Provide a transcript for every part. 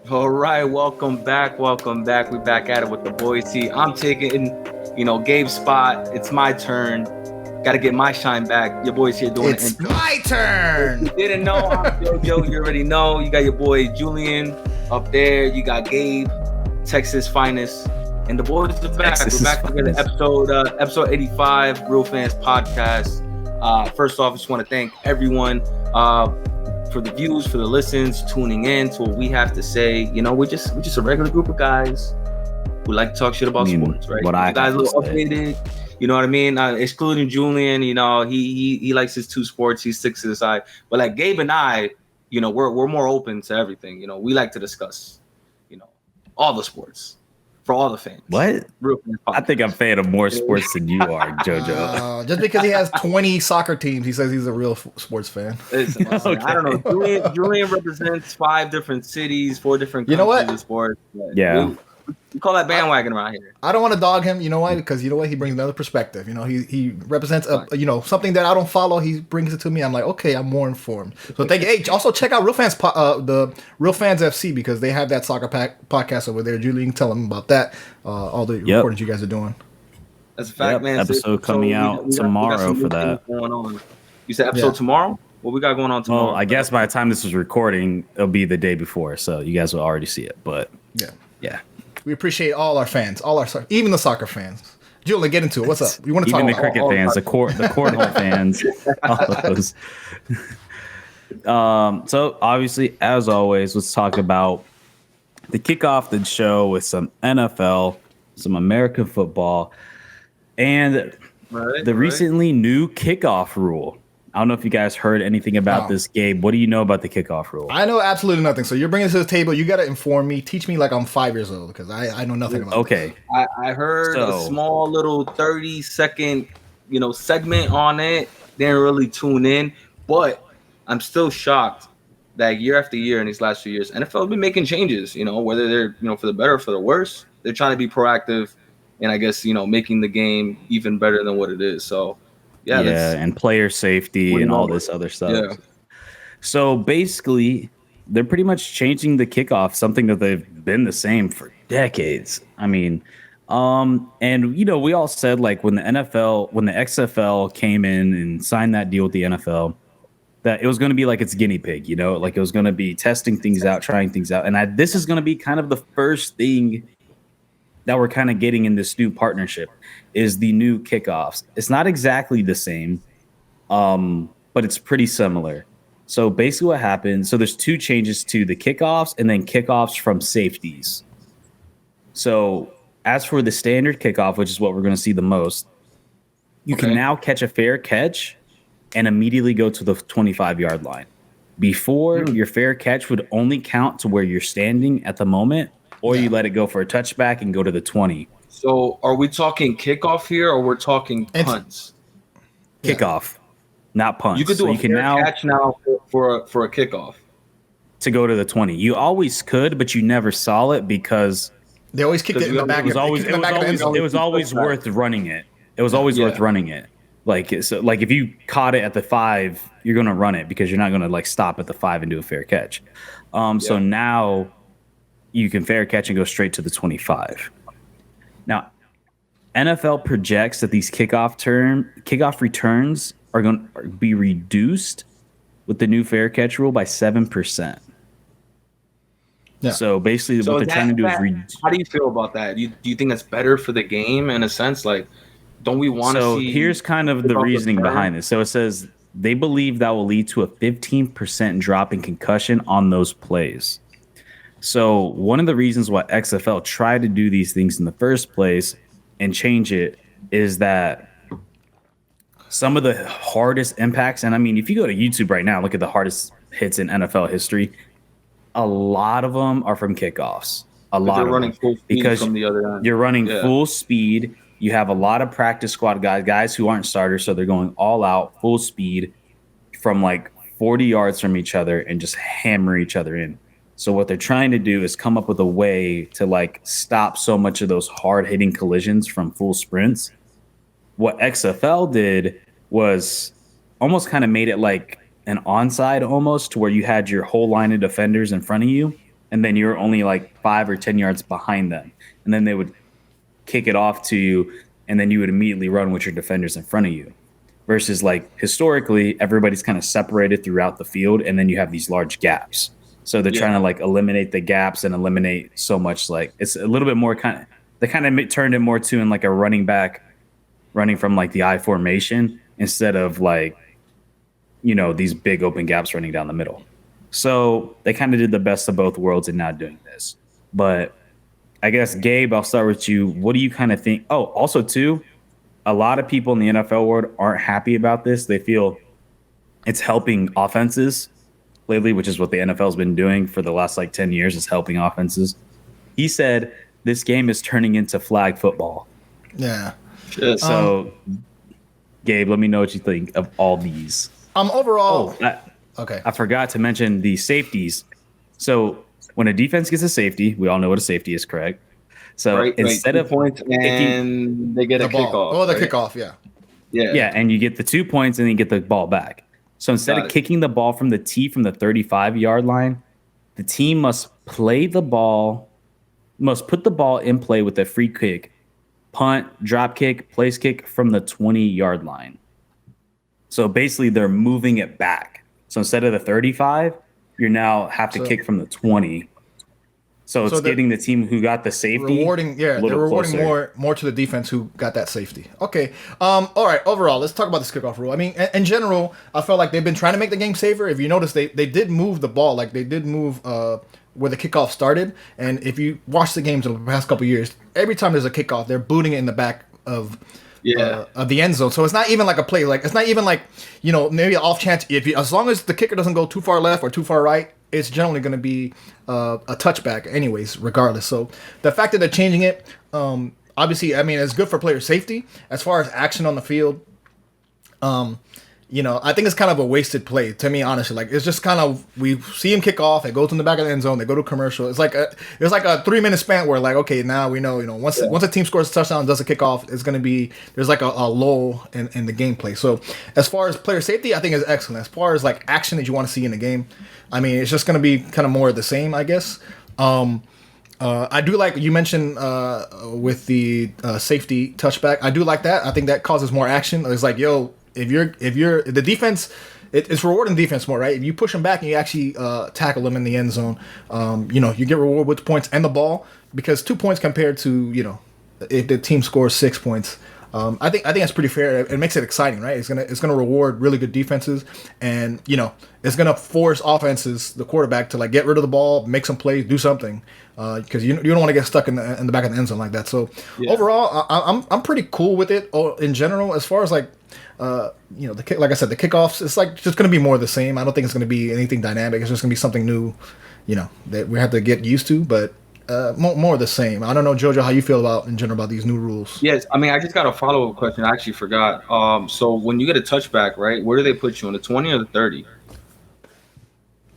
All right, welcome back. Welcome back. We're back at it with the boys. See, I'm taking, Gabe's spot. It's my turn. Got to get my shine back. Your boy's here doing the It's intro. my If turn. you didn't know, I'm JoJo. You already know. You got your boy Julian up there. You got Gabe, Texas finest, and the boys are back. Texas We're back together. Episode 85, Real Fans Podcast. First off, I just want to thank everyone. For the views, for the listens, tuning in to what we have to say. We're just a regular group of guys who like to talk shit about sports, right? What I guys a little say. updated, you know what I mean? Excluding Julian, he likes his two sports, he sticks to the side. But like Gabe and I, we're more open to everything. We like to discuss, all the sports for all the fans. What? Real Fans I think I'm a fan of more sports than you are, JoJo. Just because he has 20 soccer teams, he says he's a real sports fan. Listen, I don't know. Julian represents 5 different cities, 4 different countries. You know what? Of sports. Yeah. We call that bandwagon around here. I don't want to dog him. You know why? Because you know what? He brings another perspective. He represents something that I don't follow. He brings it to me. I'm like, okay, I'm more informed. So thank you. Hey, also check out Real Fans, the Real Fans FC, because they have that soccer podcast over there. Julian, tell them about that. All the recordings you guys are doing. That's a fact, man. Episode coming out tomorrow for that. Going on. You said episode tomorrow? What we got going on tomorrow? Well, I guess by the time this was recording, it'll be the day before, so you guys will already see it. But yeah. We appreciate all our fans, even the soccer fans. Julian, get into it. What's up? You want to talk even the about cricket fans, the cornhole fans, all of those. So obviously, as always, let's talk about the kickoff the show with some NFL, some American football, and the recently new kickoff rule. I don't know if you guys heard anything about this, Gabe. What do you know about the kickoff rule? I know absolutely nothing. So you're bringing it to the table. You got to inform me. Teach me like I'm 5 years old, because I know nothing about this. I heard a small little 30-second, segment on it. Didn't really tune in, but I'm still shocked that year after year in these last few years, NFL has been making changes, whether they're, for the better or for the worse. They're trying to be proactive and I guess, making the game even better than what it is. So, yeah, and player safety and all this other stuff. Yeah. So basically, they're pretty much changing the kickoff, something that they've been the same for decades. I mean, and we all said like when the XFL came in and signed that deal with the NFL, that it was going to be like its guinea pig, like it was going to be testing things out, trying things out. And this is going to be kind of the first thing that we're kind of getting in this new partnership is the new kickoffs. It's not exactly the same, but it's pretty similar. So basically what happens, so there's 2 changes to the kickoffs and then kickoffs from safeties. So as for the standard kickoff, which is what we're going to see the most, you can now catch a fair catch and immediately go to the 25-yard line. Before, your fair catch would only count to where you're standing at the moment, or you let it go for a touchback and go to the 20. So are we talking kickoff here or we're talking punts? Kickoff, not punts. You could do a fair catch now for a kickoff. To go to the 20. You always could, but you never saw it because they always kicked it in the back. It was always worth running it. It was always worth running it. Like if you caught it at the 5, you're going to run it because you're not going to like stop at the 5 and do a fair catch. So now you can fair catch and go straight to the 25. Now, NFL projects that these kickoff returns are going to be reduced with the new fair catch rule by 7%. Yeah. So basically, what they're trying to do is reduce. How do you feel about that? Do you think that's better for the game in a sense? Like, don't we want to see? So here's kind of the reasoning behind this. So it says they believe that will lead to a 15% drop in concussion on those plays. So one of the reasons why XFL tried to do these things in the first place and change it is that some of the hardest impacts, and I mean, if you go to YouTube right now, look at the hardest hits in NFL history, a lot of them are from kickoffs. A lot of running full speed because from the other end. You're running full speed. You have a lot of practice squad guys who aren't starters, so they're going all out, full speed from like 40 yards from each other and just hammer each other in. So what they're trying to do is come up with a way to like stop so much of those hard hitting collisions from full sprints. What XFL did was almost kind of made it like an onside almost to where you had your whole line of defenders in front of you and then you're only like 5 or 10 yards behind them, and then they would kick it off to you, and then you would immediately run with your defenders in front of you. Versus like historically, everybody's kind of separated throughout the field, and then you have these large gaps. So they're trying to like eliminate the gaps and eliminate so much. Like it's a little bit more they kind of turned it more to in like a running back running from like the I formation instead of like, these big open gaps running down the middle. So they kind of did the best of both worlds in not doing this. But I guess, Gabe, I'll start with you. What do you kind of think? Oh, also too, a lot of people in the NFL world aren't happy about this. They feel it's helping offenses lately, which is what the NFL has been doing for the last like 10 years, is helping offenses. He said this game is turning into flag football. Yeah. So, Gabe, let me know what you think of all these. Overall, okay. I forgot to mention the safeties. So when a defense gets a safety, we all know what a safety is, correct? So instead of points and they get a kickoff. Oh, the kickoff, yeah. Yeah, and you get the 2 points and then you get the ball back. So instead of kicking the ball from the tee from the 35-yard line, the team must put the ball in play with a free kick, punt, drop kick, place kick from the 20-yard line. So basically they're moving it back. So instead of the 35, you now have to kick from the 20. So it's getting the team who got the safety they're rewarding more to the defense who got that safety. Okay. All right. Overall, let's talk about this kickoff rule. I mean, in general, I felt like they've been trying to make the game safer. If you notice, they did move the ball. Like they did move where the kickoff started. And if you watch the games in the past couple of years, every time there's a kickoff, they're booting it in the back of the end zone. So it's not even like a play. Like it's not even like, maybe an off chance. As long as the kicker doesn't go too far left or too far right, it's generally going to be a touchback anyways, regardless. So the fact that they're changing it, obviously, I mean, it's good for player safety. As far as action on the field, I think it's kind of a wasted play to me, honestly. Like it's just kind of, we see him kick off, it goes in the back of the end zone, they go to commercial. It's like a 3-minute span where like, okay, now we know, once a team scores a touchdown, does a kickoff, it's going to be, there's like a lull in the gameplay. So as far as player safety, I think it's excellent. As far as like action that you want to see in the game, I mean, it's just going to be kind of more of the same, I guess. I do like you mentioned with the safety touchback. I do like that. I think that causes more action. It's like, if you're the defense, it's rewarding defense more, right? If you push them back and you actually tackle them in the end zone, you get rewarded with points and the ball, because 2 points compared to if the team scores 6 points. I think that's pretty fair. It makes it exciting, right? It's gonna reward really good defenses, and it's gonna force offenses, the quarterback, to like get rid of the ball, make some plays, do something, because you don't want to get stuck in the back of the end zone like that. So overall, I'm pretty cool with it in general. As far as like like I said, the kickoffs, it's like just gonna be more of the same. I don't think it's gonna be anything dynamic. It's just gonna be something new, that we have to get used to, but. More of the same. I don't know, Jojo, how you feel in general about these new rules. Yes, I mean, I just got a follow-up question. I actually forgot. So when you get a touchback, right, where do they put you, on the 20 or the 30?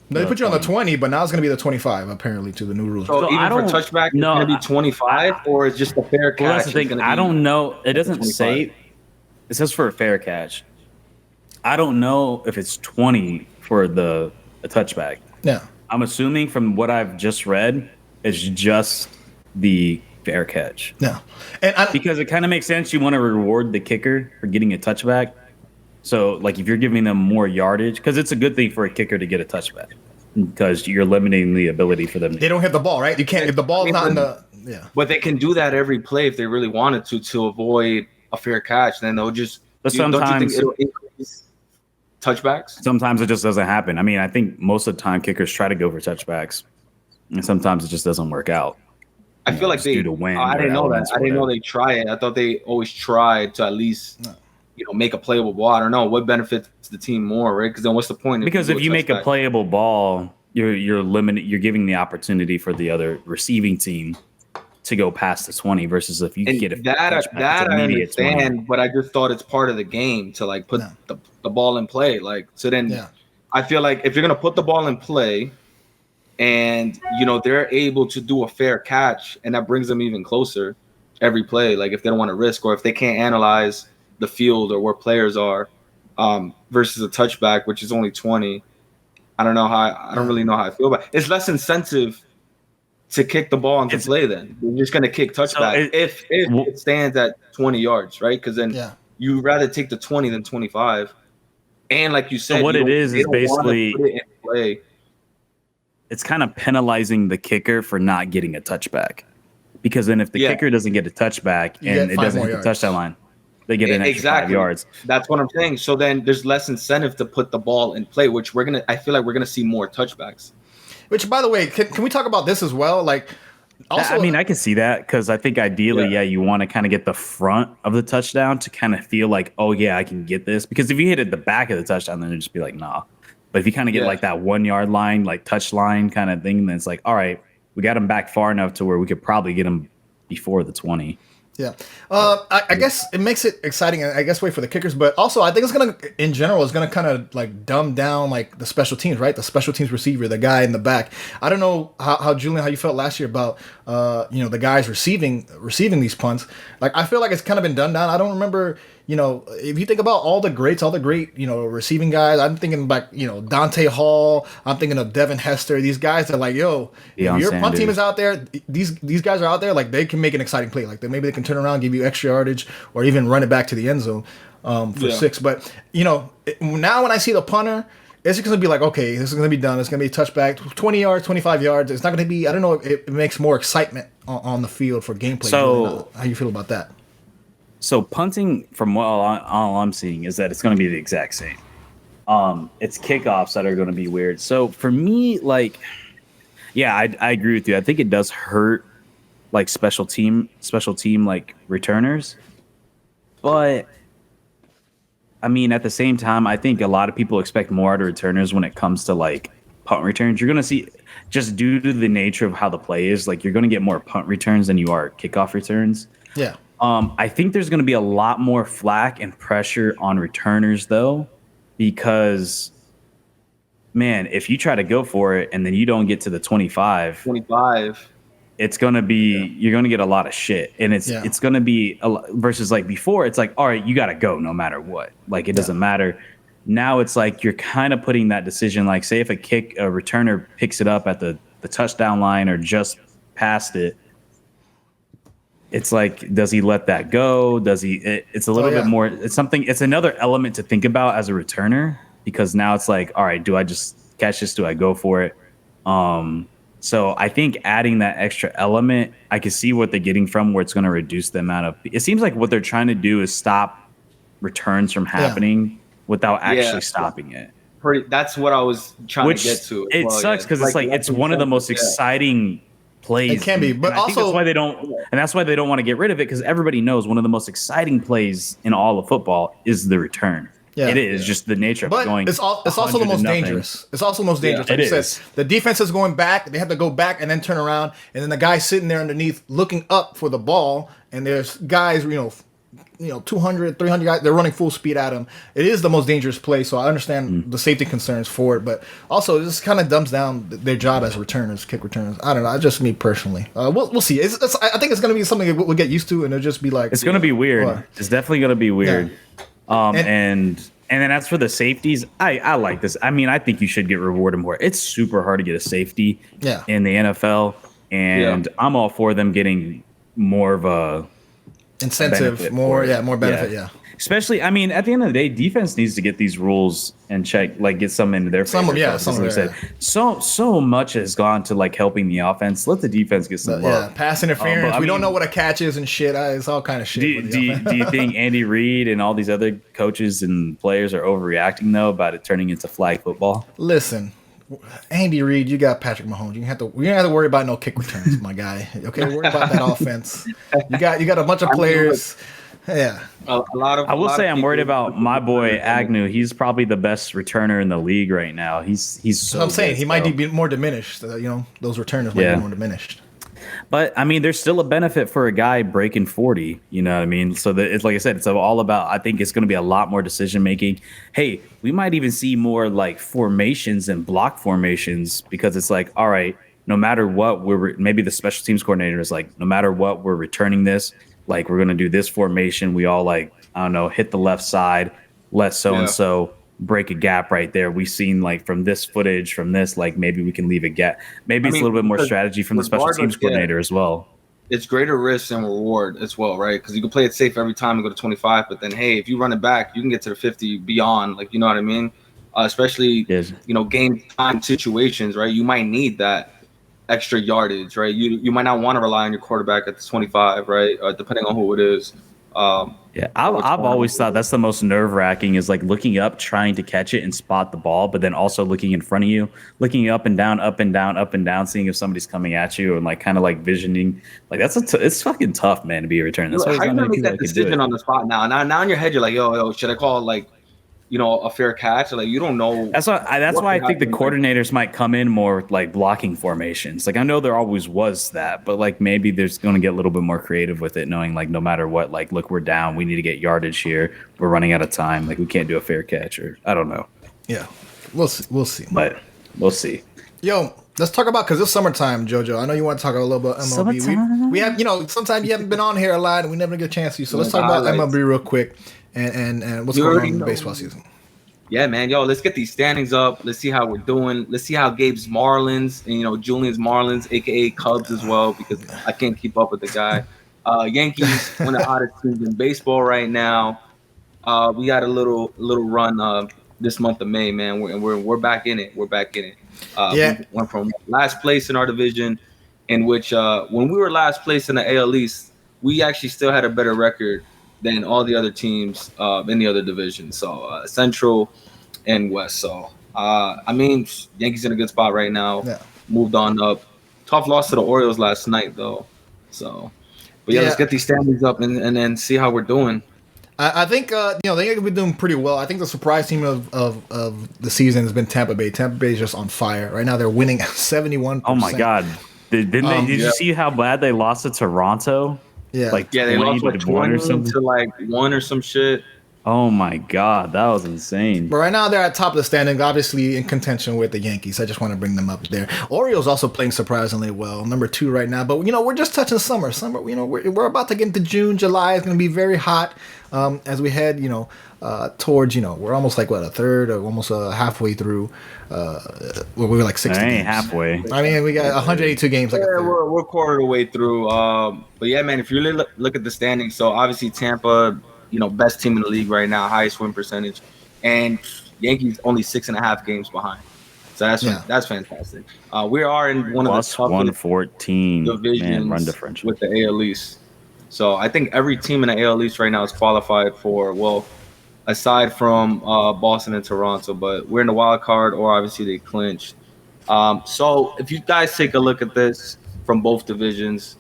They put you on the 20, but now it's going to be the 25, apparently, to the new rules. So even for touchback, it's going to be 25, or it's just a fair catch? Well, that's the thing. I don't know. It doesn't 25. Say. It says for a fair catch. I don't know if it's 20 for a touchback. Yeah. I'm assuming from what I've just read, it's just the fair catch. No. Because it kind of makes sense. You want to reward the kicker for getting a touchback. So, like, if you're giving them more yardage, because it's a good thing for a kicker to get a touchback, because you're limiting the ability for them. They don't hit the ball, right? You can't, if the ball's not in the, But they can do that every play if they really wanted to avoid a fair catch. Then they'll just, sometimes, don't you think it'll increase touchbacks? Sometimes it just doesn't happen. I mean, I think most of the time kickers try to go for touchbacks. And sometimes it just doesn't work out. I feel like they. To win I didn't know that. I didn't know they try it. I thought they always tried to at least, make a playable ball. I don't know what benefits the team more, right? Because then what's the point? Because if you make a playable ball, you're limited. You're giving the opportunity for the other receiving team to go past the 20. Versus if you get that I understand, 20. But I just thought it's part of the game to like put the ball in play. Like so, then I feel like if you're gonna put the ball in play. And, they're able to do a fair catch, and that brings them even closer every play. Like if they don't want to risk, or if they can't analyze the field or where players are, versus a touchback, which is only 20. I don't really know how I feel about it. It's less incentive to kick the ball into play. Then you're just gonna kick touchback if it stands at 20 yards, right? Because then you rather take the 20 than 25. And like you said, what it is basically put it in play. It's kind of penalizing the kicker for not getting a touchback, because then if the kicker doesn't get a touchback and it doesn't hit the touchdown line, they get an extra 5 yards. That's what I'm saying. So then there's less incentive to put the ball in play, which I feel like we're gonna see more touchbacks. Which, by the way, can we talk about this as well? Like, also, I mean, I can see that, because I think ideally, you want to kind of get the front of the touchdown to kind of feel like, oh yeah, I can get this. Because if you hit it the back of the touchdown, then it'd just be like, nah. But if you kind of get like that 1 yard line, like touch line kind of thing, then it's like, all right, we got him back far enough to where we could probably get him before the 20. Yeah. I guess it makes it exciting, I guess, for the kickers, but also I think it's going to, in general, kind of like dumb down like the special teams, right? The special teams receiver, the guy in the back. I don't know how Julian, how you felt last year about, the guys receiving these punts. Like, I feel like it's kind of been done down. I don't remember, if you think about all the great, receiving guys, I'm thinking like, Dante Hall, I'm thinking of Devin Hester, these guys that are like, if your punt team is out there, these guys are out there, like they can make an exciting play. Like maybe they can turn around, give you extra yardage, or even run it back to the end zone for 6. But, now when I see the punter, it's just going to be like, okay, this is going to be done. It's going to be a touchback, 20 yards, 25 yards. It's not going to be, I don't know, it makes more excitement on the field for gameplay. So, how you feel about that? So punting, from all I'm seeing, is that it's going to be the exact same. It's kickoffs that are going to be weird. So for me, like, I agree with you. I think it does hurt like special team like returners. But I mean, at the same time, I think a lot of people expect more out of returners when it comes to like punt returns. You're going to see, just due to the nature of how the play is, like you're going to get more punt returns than you are kickoff returns. Yeah. I think there's going to be a lot more flack and pressure on returners, though, because, man, if you try to go for it and then you don't get to the 25, it's going to be, you're going to get a lot of shit. And it's going to be, versus like before, it's like, all right, you got to go no matter what. Like, it doesn't matter. Now it's like you're kind of putting that decision, like, say if a returner picks it up at the touchdown line or just past it, it's like, does he let that go? Does he? It's a little bit more. It's another element to think about as a returner, because now it's like, all right, do I just catch this? Do I go for it? So I think adding that extra element, I can see what they're getting from, where it's going to reduce the amount of. It seems like what they're trying to do is stop returns from happening without actually stopping it. That's what I was trying to get to. It sucks because it's like it's one of the most exciting plays. It can be, but also that's why they don't want to get rid of it, because everybody knows one of the most exciting plays in all of football is the return. Yeah, it is just the nature of it going. It's also the most dangerous. It's also the most dangerous. Like you said, the defense is going back. They have to go back and then turn around, and then the guy's sitting there underneath looking up for the ball, and there's guys, 200, 300 guys, they're running full speed at him. It is the most dangerous play, so I understand the safety concerns for it, but also this kind of dumbs down their job as returners, kick returners. I don't know, just me personally. We'll see. I think it's going to be something we'll get used to, and it'll just be like... It's going to be weird. It's definitely going to be weird. Yeah. And then as for the safeties, I like this. I mean, I think you should get rewarded more. It's super hard to get a safety in the NFL, and I'm all for them getting more of a incentive, more benefit, Especially, I mean, at the end of the day, defense needs to get these rules in check, like get some into their favor. So much has gone to like helping the offense. Let the defense get some love. Pass interference. We don't know what a catch is and shit. It's all kind of shit. Do you think Andy Reid and all these other coaches and players are overreacting though about it turning into flag football? Listen, Andy Reid, you got Patrick Mahomes. You don't have to worry about no kick returns, my guy. Okay, worry about that offense. You got a bunch of players. Yeah, I will say I'm worried about my boy Agnew. He's probably the best returner in the league right now. He's so I'm saying he might be more diminished. Those returners might be more diminished. But I mean, there's still a benefit for a guy breaking 40. You know what I mean? So it's like I said, it's all about. I think it's going to be a lot more decision making. Hey, we might even see more like formations and block formations, because it's like, all right, no matter what, maybe the special teams coordinator is like, no matter what, we're returning this. Like, we're going to do this formation. We all, like, I don't know, hit the left side, let so-and-so break a gap right there. We've seen like from this footage, from this, like maybe we can leave a gap. Maybe it's a little bit more strategy from the special teams coordinator as well. It's greater risk and reward as well, right? Because you can play it safe every time and go to 25, but then hey, if you run it back, you can get to the 50 beyond. Like, you know what I mean? Especially game time situations, right? You might need that extra yardage, right? You might not want to rely on your quarterback at the 25, right? Depending on who it is. I've always thought that's the most nerve-wracking is like looking up, trying to catch it and spot the ball, but then also looking in front of you, looking up and down, up and down, up and down, seeing if somebody's coming at you, and like kind of like visioning. Like it's fucking tough, man, to be a return. That's why how you gonna make that decision on the spot now? Now in your head, you're like, yo, should I call like, a fair catch? Like, you don't know. That's why I think the coordinators might come in more like blocking formations. Like, I know there always was that, but like maybe there's going to get a little bit more creative with it, knowing like no matter what, like, look, we're down, we need to get yardage here, we're running out of time, like we can't do a fair catch, or I don't know. Yeah, we'll see. But we'll see. Yo, let's talk about, because it's summertime, JoJo. I know you want to talk a little bit about MLB. We have, sometimes you haven't been on here a lot and we never get a chance to. So let's talk about MLB real quick and what's going on in the baseball season. Yeah, man. Yo, let's get these standings up. Let's see how we're doing. Let's see how Gabe's Marlins and, Julian's Marlins, a.k.a. Cubs as well, because I can't keep up with the guy. Yankees, one of the hottest teams in baseball right now. We got a little run this month of May, man. We're back in it. We went from last place in our division, in which when we were last place in the AL East, we actually still had a better record than all the other teams in the other divisions. So Central and West. So Yankees in a good spot right now. Yeah. Moved on up. Tough loss to the Orioles last night though. So, but let's get these standings up and then see how we're doing. I think the Yankees have been doing pretty well. I think the surprise team of the season has been Tampa Bay. Tampa Bay is just on fire right now. They're winning 71%. Oh my God! Did you see how bad they lost to Toronto? Yeah, they lost like 20 to like 1 or some shit. Oh my God, that was insane. But right now they're at top of the standings, obviously in contention with the Yankees. I just want to bring them up there. Orioles also playing surprisingly well, number 2 right now. But we're just touching summer. We're about to get into June. July is going to be very hot as we head, towards, we're almost like a third or almost halfway through. We're like 60 games. Halfway. I mean, we got 182 games. We're quarter of the way through. But yeah, man, if you really look at the standings, so obviously Tampa, best team in the league right now, highest win percentage, and Yankees only 6.5 games behind. So that's fantastic. We are in one of the toughest 114 divisions run differential with the AL East. So I think every team in the AL East right now is qualified for, aside from Boston and Toronto, but we're in the wild card, or obviously they clinched. So if you guys take a look at this from both divisions,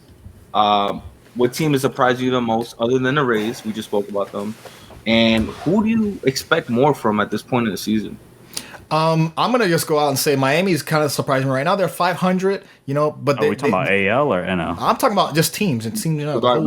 what team has surprised you the most, other than the Rays? We just spoke about them. And who do you expect more from at this point in the season? I'm gonna just go out and say Miami is kind of surprising me right now. They're 500, but are we talking about AL or NL? I'm talking about just teams and teams. I'm gonna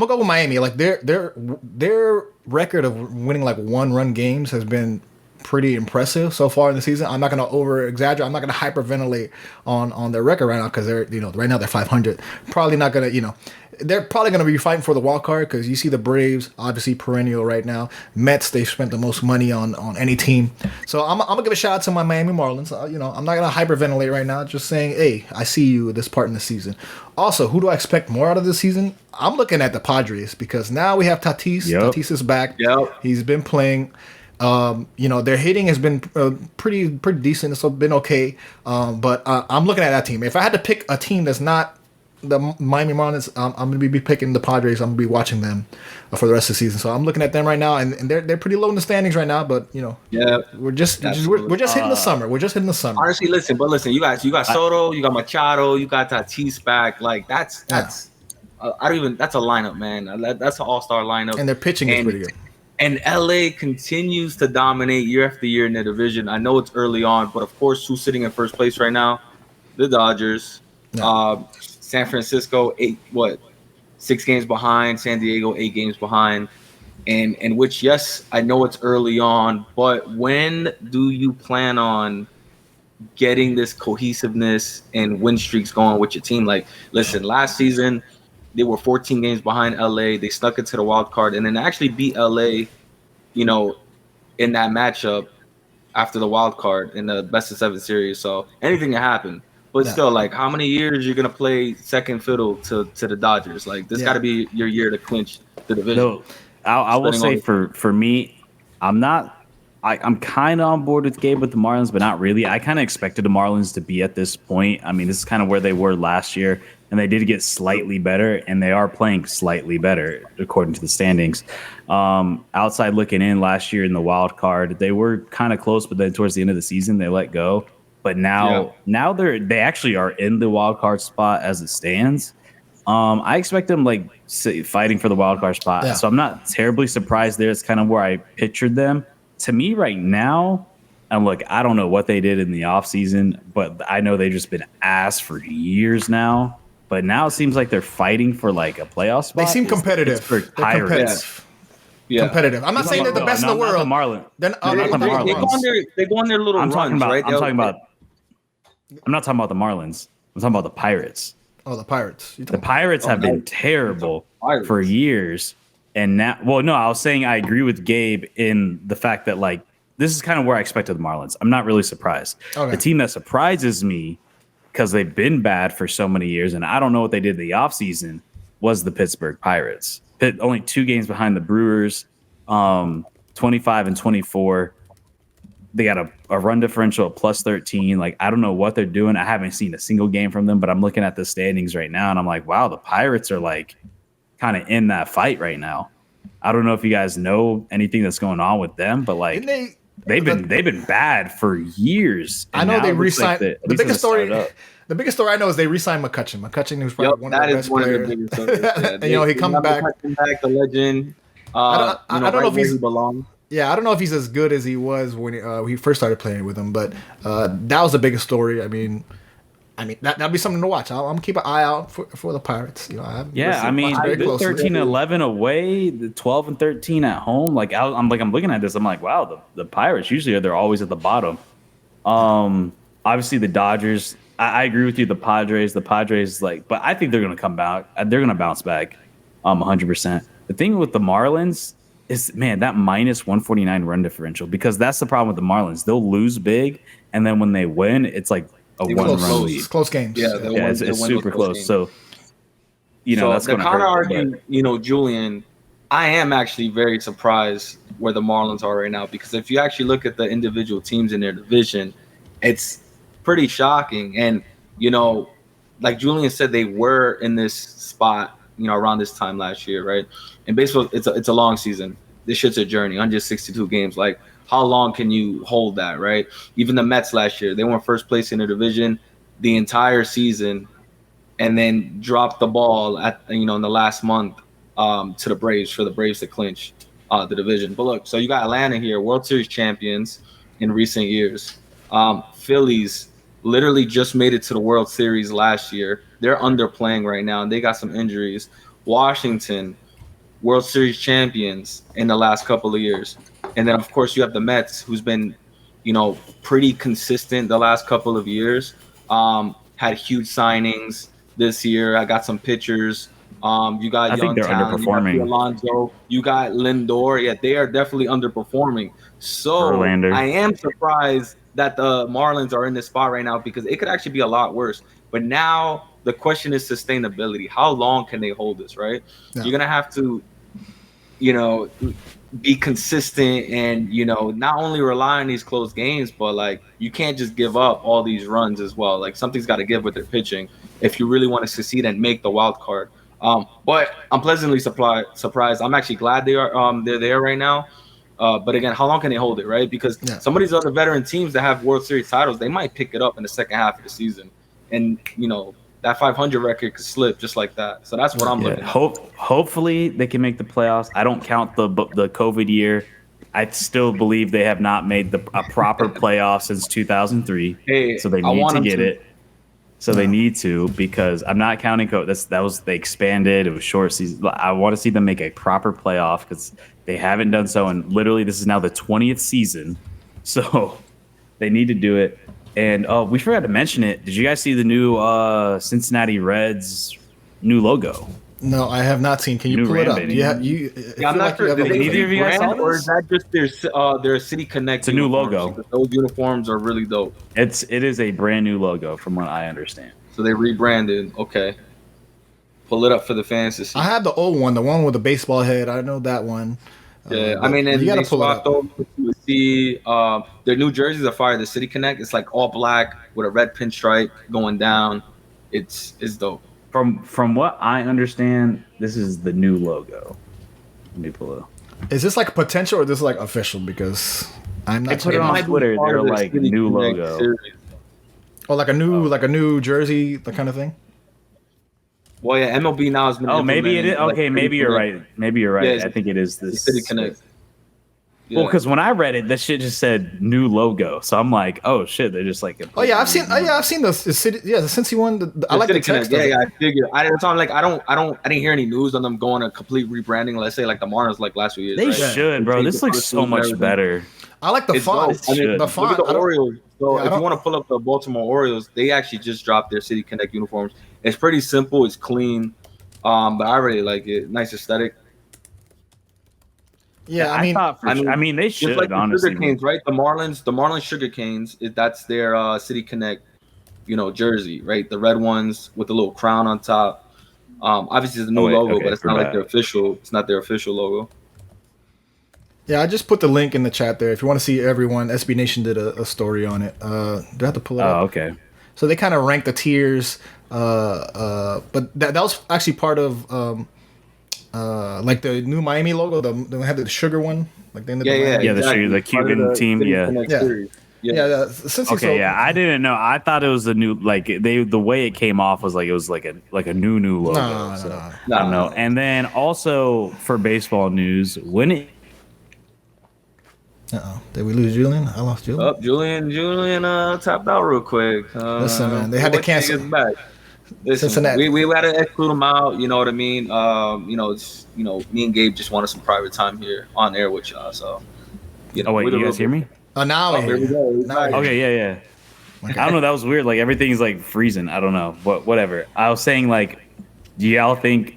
go with Miami. Like their record of winning like 1-run games has been pretty impressive so far in the season. I'm not going to over exaggerate. I'm not going to hyperventilate on their record right now because they're right now they're 500. Probably not going to they're probably going to be fighting for the wild card because you see the Braves obviously perennial right now. Mets, they've spent the most money on any team. So I'm gonna give a shout out to my Miami Marlins. I'm not going to hyperventilate right now. Just saying, hey, I see you this part in the season. Also, who do I expect more out of this season? I'm looking at the Padres because now we have Tatis. Yep. Tatis is back. Yep. He's been playing. Their hitting has been pretty decent. It's been okay. But I'm looking at that team. If I had to pick a team that's not the Miami Marlins, I'm going to be picking the Padres. I'm going to be watching them for the rest of the season. So I'm looking at them right now, and they're pretty low in the standings right now. But we're just hitting the summer. We're just hitting the summer. Honestly, listen, you got Soto, you got Machado, you got Tatis back. Like that's that's a lineup, man. That's an all-star lineup, and their pitching is pretty good. And LA continues to dominate year after year in the division. I know it's early on, but of course, who's sitting in first place right now? The Dodgers. Yeah. San Francisco, 6 games behind. San Diego, 8 games behind. And which, yes, I know it's early on, but when do you plan on getting this cohesiveness and win streaks going with your team? Like, listen, last season, they were 14 games behind LA. They stuck it to the wild card and then actually beat LA, in that matchup after the wild card in the best of 7 series. So anything can happen. But still, like, how many years you're gonna play second fiddle to the Dodgers? Like, this got to be your year to clinch the division. No, I will say for me, I'm not. I'm kind of on board with Gabe with the Marlins, but not really. I kind of expected the Marlins to be at this point. I mean, this is kind of where they were last year, and they did get slightly better, and they are playing slightly better according to the standings. Outside looking in, last year in the wild card, they were kind of close, but then towards the end of the season, they let go. But now they actually are in the wild card spot as it stands. I expect them like fighting for the wild card spot, so I'm not terribly surprised there. It's kind of where I pictured them. To me right now, and look, I don't know what they did in the offseason, but I know they've just been ass for years now. But now it seems like they're fighting for like a playoff spot. They seem competitive. They're competitive. Yeah. Competitive. I'm not saying they're the best in the world. They go on their little runs, right? I'm not talking about the Marlins. I'm talking about the Pirates. Oh, the Pirates. The Pirates have been terrible for years. And now, well, no, I was saying I agree with Gabe in the fact that, like, this is kind of where I expected the Marlins. I'm not really surprised. Okay. The team that surprises me, because they've been bad for so many years, and I don't know what they did in the offseason, was the Pittsburgh Pirates. Only 2 games behind the Brewers, 25 and 24. They got a run differential of plus 13. Like, I don't know what they're doing. I haven't seen a single game from them, but I'm looking at the standings right now, and I'm like, wow, the Pirates are, like, kind of in that fight right now. I don't know if you guys know anything that's going on with them, but like they've been bad for years. I know they re-signed the biggest story. The biggest story I know is they re-signed McCutchen. McCutchen was probably one of the best players. And he comes back. The legend. I don't know if he belongs. Yeah, I don't know if he's as good as he was when he first started playing with him, but that was the biggest story. I mean, that'd be something to watch. I'm gonna keep an eye out for the Pirates. You know, the 13-11 away, the 12-13 at home. Like I'm looking at this. I'm like, wow, the Pirates usually they're always at the bottom. Obviously the Dodgers. I agree with you. The Padres, but I think they're gonna come back. They're gonna bounce back, 100%. The thing with the Marlins is, man, that minus 149 run differential, because that's the problem with the Marlins. They'll lose big, and then when they win, it's like a one-run lead. Close games. It's super close. So, that's going to hurt. Argue, Julian, I am actually very surprised where the Marlins are right now, because if you actually look at the individual teams in their division, it's pretty shocking. And, like Julian said, they were in this spot, around this time last year, right? In baseball, it's a long season. This shit's a journey, 162 games. Like, how long can you hold that, right? Even the Mets last year, they were first place in their division the entire season, and then dropped the ball at in the last month to the Braves for the Braves to clinch the division. But look, so you got Atlanta here, World Series champions in recent years. Phillies literally just made it to the World Series last year. They're underplaying right now, and they got some injuries. Washington, World Series champions in the last couple of years. And then, of course, you have the Mets, who's been, pretty consistent the last couple of years. Had huge signings this year. I got some pitchers. You got young talent. Underperforming. You got Alonso. You got Lindor. Yeah, they are definitely underperforming. So Verlander. I am surprised that the Marlins are in this spot right now, because it could actually be a lot worse. But now the question is sustainability. How long can they hold this, right? Yeah. You're going to have to, be consistent and, not only rely on these close games, but like you can't just give up all these runs as well. Like something's got to give with their pitching if you really want to succeed and make the wild card. But I'm pleasantly surprised. I'm actually glad they're there right now. But again, how long can they hold it, right? Because some of these other veteran teams that have World Series titles, they might pick it up in the second half of the season. And, that 500 record could slip just like that. So that's what I'm looking at. Hopefully they can make the playoffs. I don't count the COVID year. I still believe they have not made a proper playoff since 2003. So they need to get it. So they need to, because I'm not counting COVID. They expanded. It was short season. I want to see them make a proper playoff, because they haven't done so. And literally, this is now the 20th season. So they need to do it. And we forgot to mention it. Did you guys see the new Cincinnati Reds new logo? No, I have not seen. Can you New pull it up? Ram Yeah, I'm not sure. Did they Neither of you guys saw rebrand, or this? is that just their City Connect? It's a new uniforms? logo. Because those uniforms are really dope. It is a brand new logo, from what I understand. So they rebranded. Okay, pull it up for the fans to see. I have the old one, the one with the baseball head. I know that one. Yeah, I mean, and you gotta they pull it swapped up. over to see their new jerseys are fire. The City Connect, it's like all black with a red pinstripe going down. It's dope. From what I understand, this is the new logo. Let me pull it up. Is this like potential or this is like official? Because I'm not. They put it on Twitter. They're like new logo. Series. Oh, like a new jersey, the kind of thing. Well, yeah, MLB now has been. Oh, maybe it is. like, Okay, maybe you're right. Maybe you're right. Yeah, I think it is this. City Connect. Yeah. Well, because when I read it, that shit just said new logo. So I'm like, oh shit, they're just like. Oh yeah, I've seen the city. Yeah, the Cincy one. I like the text. Yeah, I figured. It's on like I didn't hear any news on them going a complete rebranding. Let's say like the Marlins like last few years. They right? should, bro. This looks so much better. I like the font. I mean, the font. Look at the Orioles. So Yeah, if you want to pull up the Baltimore Orioles, they actually just dropped their City Connect uniforms. It's pretty simple. It's clean. But I really like it. Nice aesthetic. Yeah, I mean, they should like honestly. The Sugar Canes, right? The Marlins Sugar Canes. That's their City Connect, jersey, right? The red ones with the little crown on top. Obviously, it's a new logo, but it's not like their official. It's not their official logo. Yeah, I just put the link in the chat there. If you want to see everyone, SB Nation did a story on it. Do I have to pull it up? Oh, okay. So they kind of rank the tiers, but that was actually part of like the new Miami logo. They had the sugar one, like the the Cuban team. Since okay, I didn't know. I thought it was the new the way it came off was like it was like a new logo. I don't know. And then also for baseball news, when it. Did we lose Julian? I lost Julian. Oh, Julian tapped out real quick. Listen, man, they had to cancel. Listen, Cincinnati. we had to exclude him out. You know what I mean? Me and Gabe just wanted some private time here on air with y'all. So, oh wait, you guys hear me? Oh, now I hear you. Okay, yeah. Okay. I don't know. That was weird. Like everything's like freezing. I don't know. Whatever. I was saying like, do y'all think?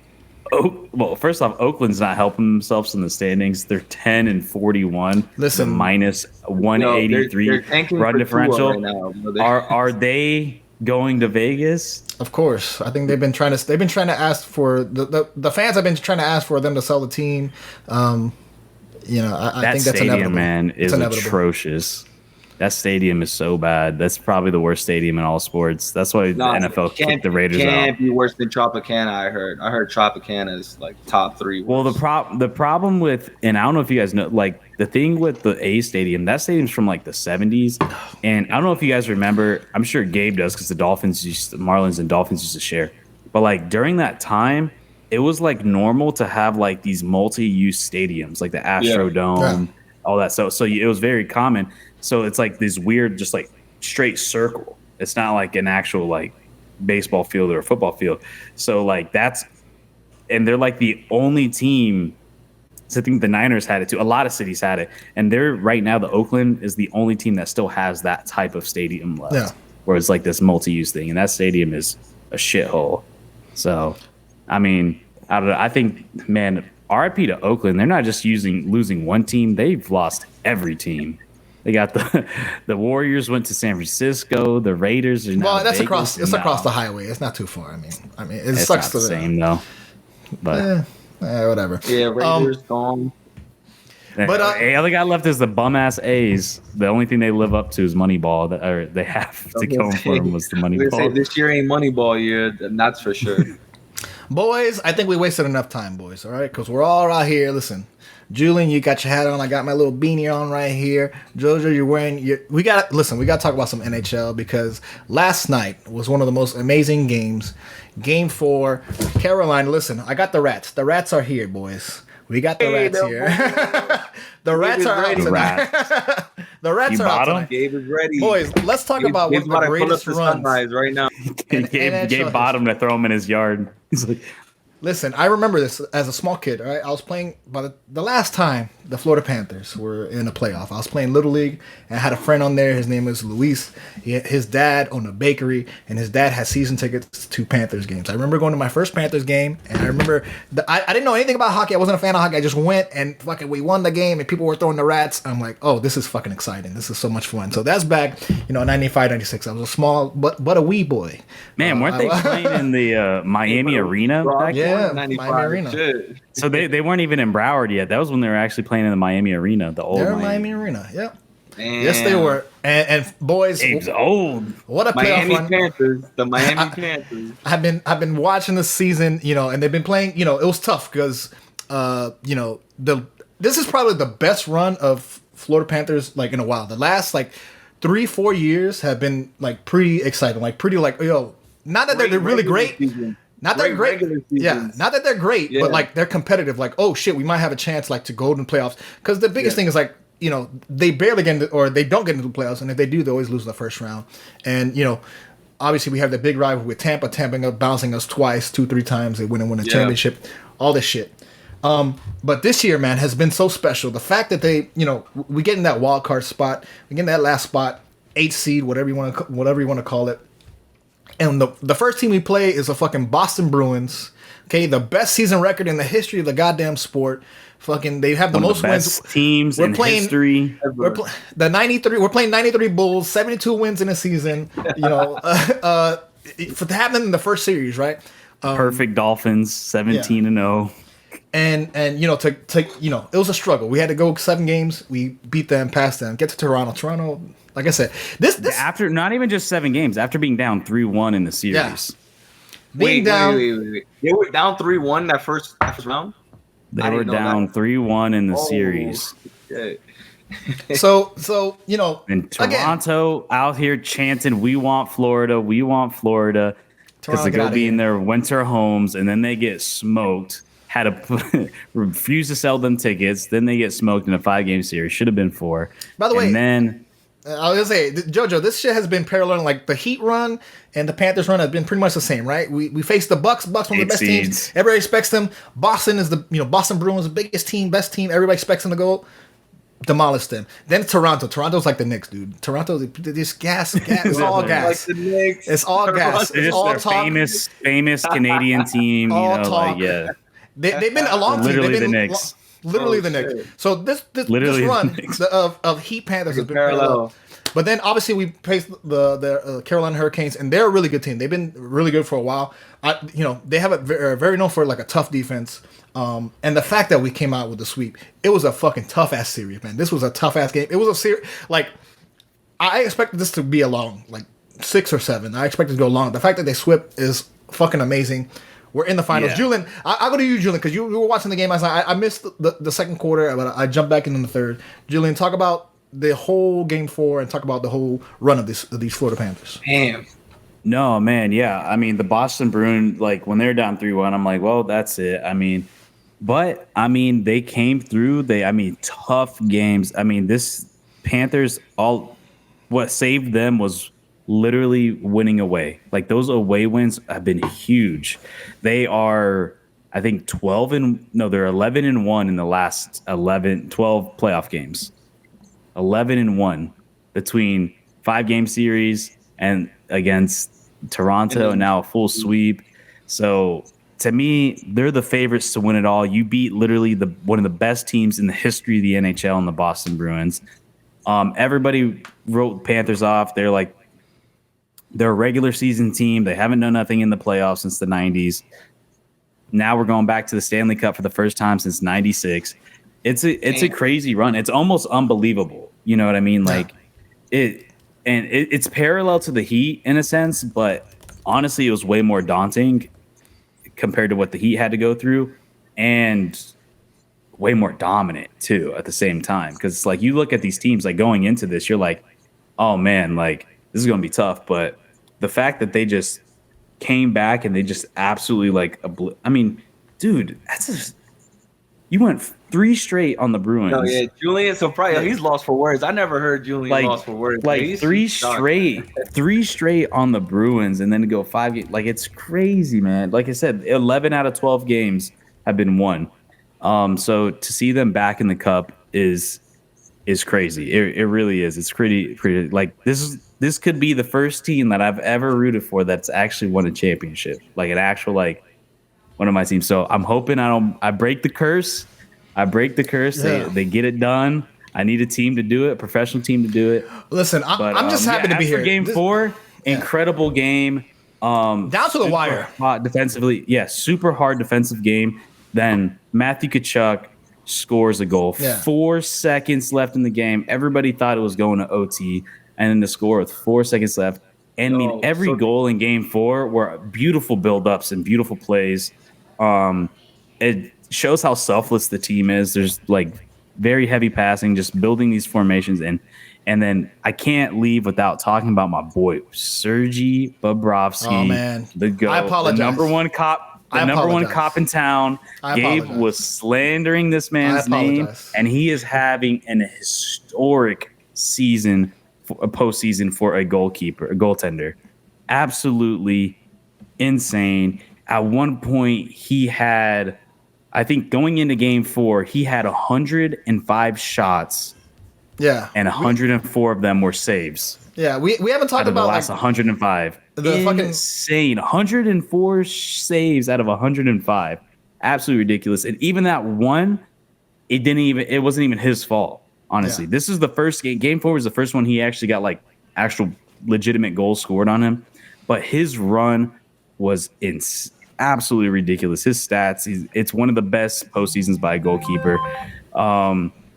Well, first off, Oakland's not helping themselves in the standings. They're 10-41. Listen, minus 183 run differential. Right now. Are they going to Vegas? Of course. I think they've been trying to ask for the fans have been trying to ask for them to sell the team. I think that's inevitable. Man, is atrocious. That stadium is so bad. That's probably the worst stadium in all sports. That's why the NFL kicked the Raiders out. Can't be worse than Tropicana. I heard Tropicana is like top 3. Well, the problem with, and I don't know if you guys know, like the thing with the A Stadium, that stadium's from like the 70s, and I don't know if you guys remember. I'm sure Gabe does because the Marlins and Dolphins used to share. But like during that time, it was like normal to have like these multi-use stadiums, like the Astrodome, all that. So it was very common. So it's like this weird, just like straight circle. It's not like an actual like baseball field or a football field. So like and they're like the only team. So I think the Niners had it too. A lot of cities had it, and they're right now. The Oakland is the only team that still has that type of stadium left, where it's like this multi-use thing, and that stadium is a shithole. So, I mean, I don't know. I think, man, RIP to Oakland. They're not just losing one team; they've lost every team. They got the Warriors went to San Francisco. The Raiders are now that's Vegas. across the highway. It's not too far. I mean, it it's sucks. Not the same though. But whatever. Yeah, Raiders gone. But the other guy left is the bum ass A's. The only thing they live up to is Moneyball. Or they have to go for him was the Moneyball. This year ain't Moneyball year. That's for sure. Boys, I think we wasted enough time, boys. All right, because we're all out here. Listen. Julian, you got your hat on. I got my little beanie on right here. Jojo, you're wearing we got to talk about some NHL because last night was one of the most amazing games. Game 4, Carolina. Listen, I got the Rats. The Rats are here, boys. We got the Rats here. The Rats are out tonight. The Rats are out tonight. Gabe is ready. Boys, let's talk about what the greatest runs right now. Gabe bought him to throw him in his yard. He's like, Listen, I remember this as a small kid. All right, I was playing by the last time the Florida Panthers were in a playoff. I was playing Little League, and I had a friend on there. His name was Luis. His dad owned a bakery, and his dad had season tickets to Panthers games. I remember going to my first Panthers game, and I remember I didn't know anything about hockey. I wasn't a fan of hockey. I just went and fucking we won the game, and people were throwing the rats. I'm like, oh, this is fucking exciting. This is so much fun. So that's back, 95, 96. I was a small but a wee boy. Man, weren't they playing in the Miami Arena back then? Yeah, Miami Arena. Shit. So they weren't even in Broward yet. That was when they were actually playing in the Miami Arena, the old They're Miami. Miami Arena. Yep. Damn. Yes, they were. And boys, Game's old. what a playoff Miami run! Panthers, the Miami Panthers. I've been watching this season, and they've been playing. It was tough because, this is probably the best run of Florida Panthers like in a while. The last like 3-4 years have been like pretty exciting, like pretty like not that they're really great. Season. Not that they're great. Yeah, not that they're great, but like they're competitive. Like, oh shit, we might have a chance like to go to the playoffs. Because the biggest thing is like, they barely get into, or they don't get into the playoffs, and if they do, they always lose the first round. And obviously we have the big rival with Tampa, bouncing us twice, 2-3 times. They win a championship, all this shit. But this year, man, has been so special. The fact that they, we get in that wild card spot, we get in that last spot, 8th seed, whatever you want to call it. And the first team we play is a fucking Boston Bruins. Okay, the best season record in the history of the goddamn sport. Fucking, they have the most wins. Teams in history. We're playing 93 Bulls, 72 wins in a season. For to have them in the first series, right? Perfect Dolphins, 17-0. And it was a struggle. We had to go 7 games. We beat them, passed them, get to Toronto. Toronto, like I said, this after not even just 7 games, after being down 3-1 in the series. Yeah. Wait. They were down 3-1 that first round. They were down 3-1 in the series. Shit. So and Toronto out here chanting, "We want Florida, we want Florida," because they go be in their winter homes, and then they get smoked. Had to refuse to sell them tickets. Then they get smoked in a 5-game series. Should have been 4. By the way, and then I was gonna say, JoJo, this shit has been parallel. Like the Heat run and the Panthers run have been pretty much the same, right? We faced the Bucks. Bucks one of the best teams. Everybody expects them. Boston is Boston Bruins, the biggest team, best team. Everybody expects them to go demolish them. Then Toronto. Toronto's like the Knicks, dude. Toronto, this gas. It's all gas. Like the Knicks. It's all gas. It's all talk. famous Canadian team. All talk. They've been a long team. Literally the Knicks. Literally the Knicks. So this run of Heat Panthers has been parallel. But then obviously we faced the Carolina Hurricanes, and they're a really good team. They've been really good for a while. They have very known for like a tough defense. And the fact that we came out with the sweep, it was a fucking tough ass series, man. This was a tough ass game. It was a series like I expected this to be a long, like 6 or 7. I expected to go long. The fact that they swept is fucking amazing. We're in the finals. Yeah. Julian, I'll go to you, Julian, because you were watching the game. I missed the second quarter, but I jumped back in the third. Julian, talk about the whole game 4 and talk about the whole run of these Florida Panthers. Damn. No, man, yeah. I mean, the Boston Bruins, like when they're down 3-1, I'm like, well, that's it. They came through. Tough games. This Panthers, what saved them was literally winning away. Like those away wins have been huge. They are, I think, they're 11-1 in the last 12 playoff games. 11-1 between 5-game series and against Toronto, and now a full sweep. So to me, they're the favorites to win it all. You beat literally one of the best teams in the history of the NHL in the Boston Bruins. Everybody wrote Panthers off. They're a regular season team. They haven't done nothing in the playoffs since the 90s. Now we're going back to the Stanley Cup for the first time since 96. It's a crazy run. It's almost unbelievable. You know what I mean? Like it's parallel to the Heat in a sense, but honestly, it was way more daunting compared to what the Heat had to go through, and way more dominant too at the same time. Because like you look at these teams, like going into this, you're like, oh man, like this is gonna be tough. But the fact that they just came back and they just absolutely dude, You went 3 straight on the Bruins. Oh yeah, Julian. So probably he's lost for words. I never heard Julian lost for words. Like he's 3 shocked. straight on the Bruins, and then to go 5 games. Like it's crazy, man. Like I said, 11 out of 12 games have been won. So to see them back in the cup is crazy. It really is. It's pretty like this could be the first team that I've ever rooted for that's actually won a championship, like an actual like one of my teams. So I'm hoping I break the curse. Yeah. They get it done. I need a team to do it, a professional team to do it. Listen, I'm just happy to be here. Game 4, incredible game. Down to the wire. Hot defensively. Yeah, super hard defensive game. Then Matthew Tkachuk scores a goal. Yeah. 4 seconds left in the game. Everybody thought it was going to OT, and then the score with 4 seconds left. And I mean, every goal in game 4 were beautiful build-ups and beautiful plays. It shows how selfless the team is. There's like very heavy passing, just building these formations. And then I can't leave without talking about my boy, Sergei Bobrovsky. Oh, man. The GOAT. I apologize. The number one cop in town. Gabe was slandering this man's name, and he is having an historic season, a postseason for a goaltender. Absolutely insane. At one point, he had, I think going into game 4, he had 105 shots. Yeah. And 104 of them were saves. Yeah, we haven't talked about the last 105. Insane. 104 saves out of 105. Absolutely ridiculous. And even that one, it wasn't even his fault, honestly. This is the first game. Game 4 was the first one he actually got like actual legitimate goals scored on him. But his run was absolutely ridiculous. His stats, it's one of the best postseasons by a goalkeeper.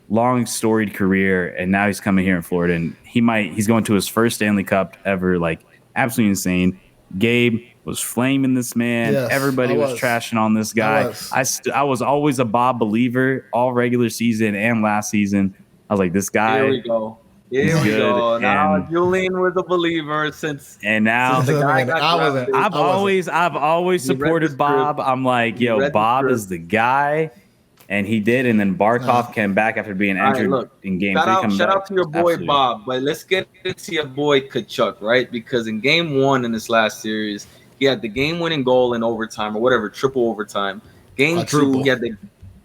Long storied career, and now he's coming here in Florida, and he's going to his first Stanley Cup ever. Like absolutely insane. Gabe was flaming this man. Yes, Everybody was trashing on this guy. I was always a Bob believer all regular season and last season. I was like, this guy. Here we go. Now Julian was a believer since the guy got I've always supported Bob. I'm like, yo, Bob is the guy. And he did, and then Barkov came back after being injured in game 3. Shout out to your boy Bob, but let's get into your boy Tkachuk, right? Because in game 1 in this last series, he had the game-winning goal in overtime or whatever, triple overtime. Game 2,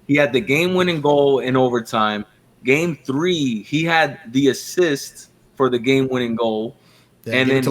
he had the game-winning goal in overtime. Game 3, he had the assist for the game-winning goal, and then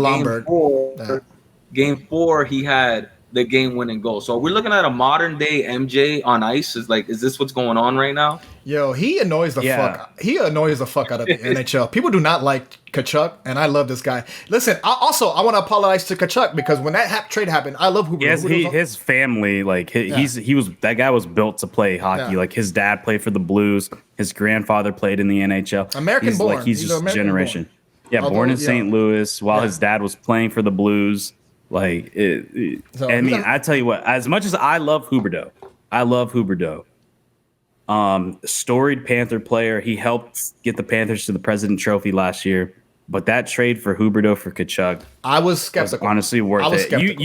game 4, he had the game-winning goal. So we're looking at a modern-day MJ on ice. Is this what's going on right now? Yo, he annoys the fuck. He annoys the fuck out of the NHL. People do not like Tkachuk, and I love this guy. Listen, I want to apologize to Tkachuk because when that trade happened, I love Huber. Yes, his family, like that guy was built to play hockey. Yeah. Like his dad played for the Blues. His grandfather played in the NHL. American born. Like he's just a generation. Born. Yeah, born in St. Louis while his dad was playing for the Blues. Like I tell you what, as much as I love Huberdeau, storied Panther player. He helped get the Panthers to the President Trophy last year. But that trade for Huberdeau for Tkachuk, I was skeptical. Was honestly worth it. Skeptical.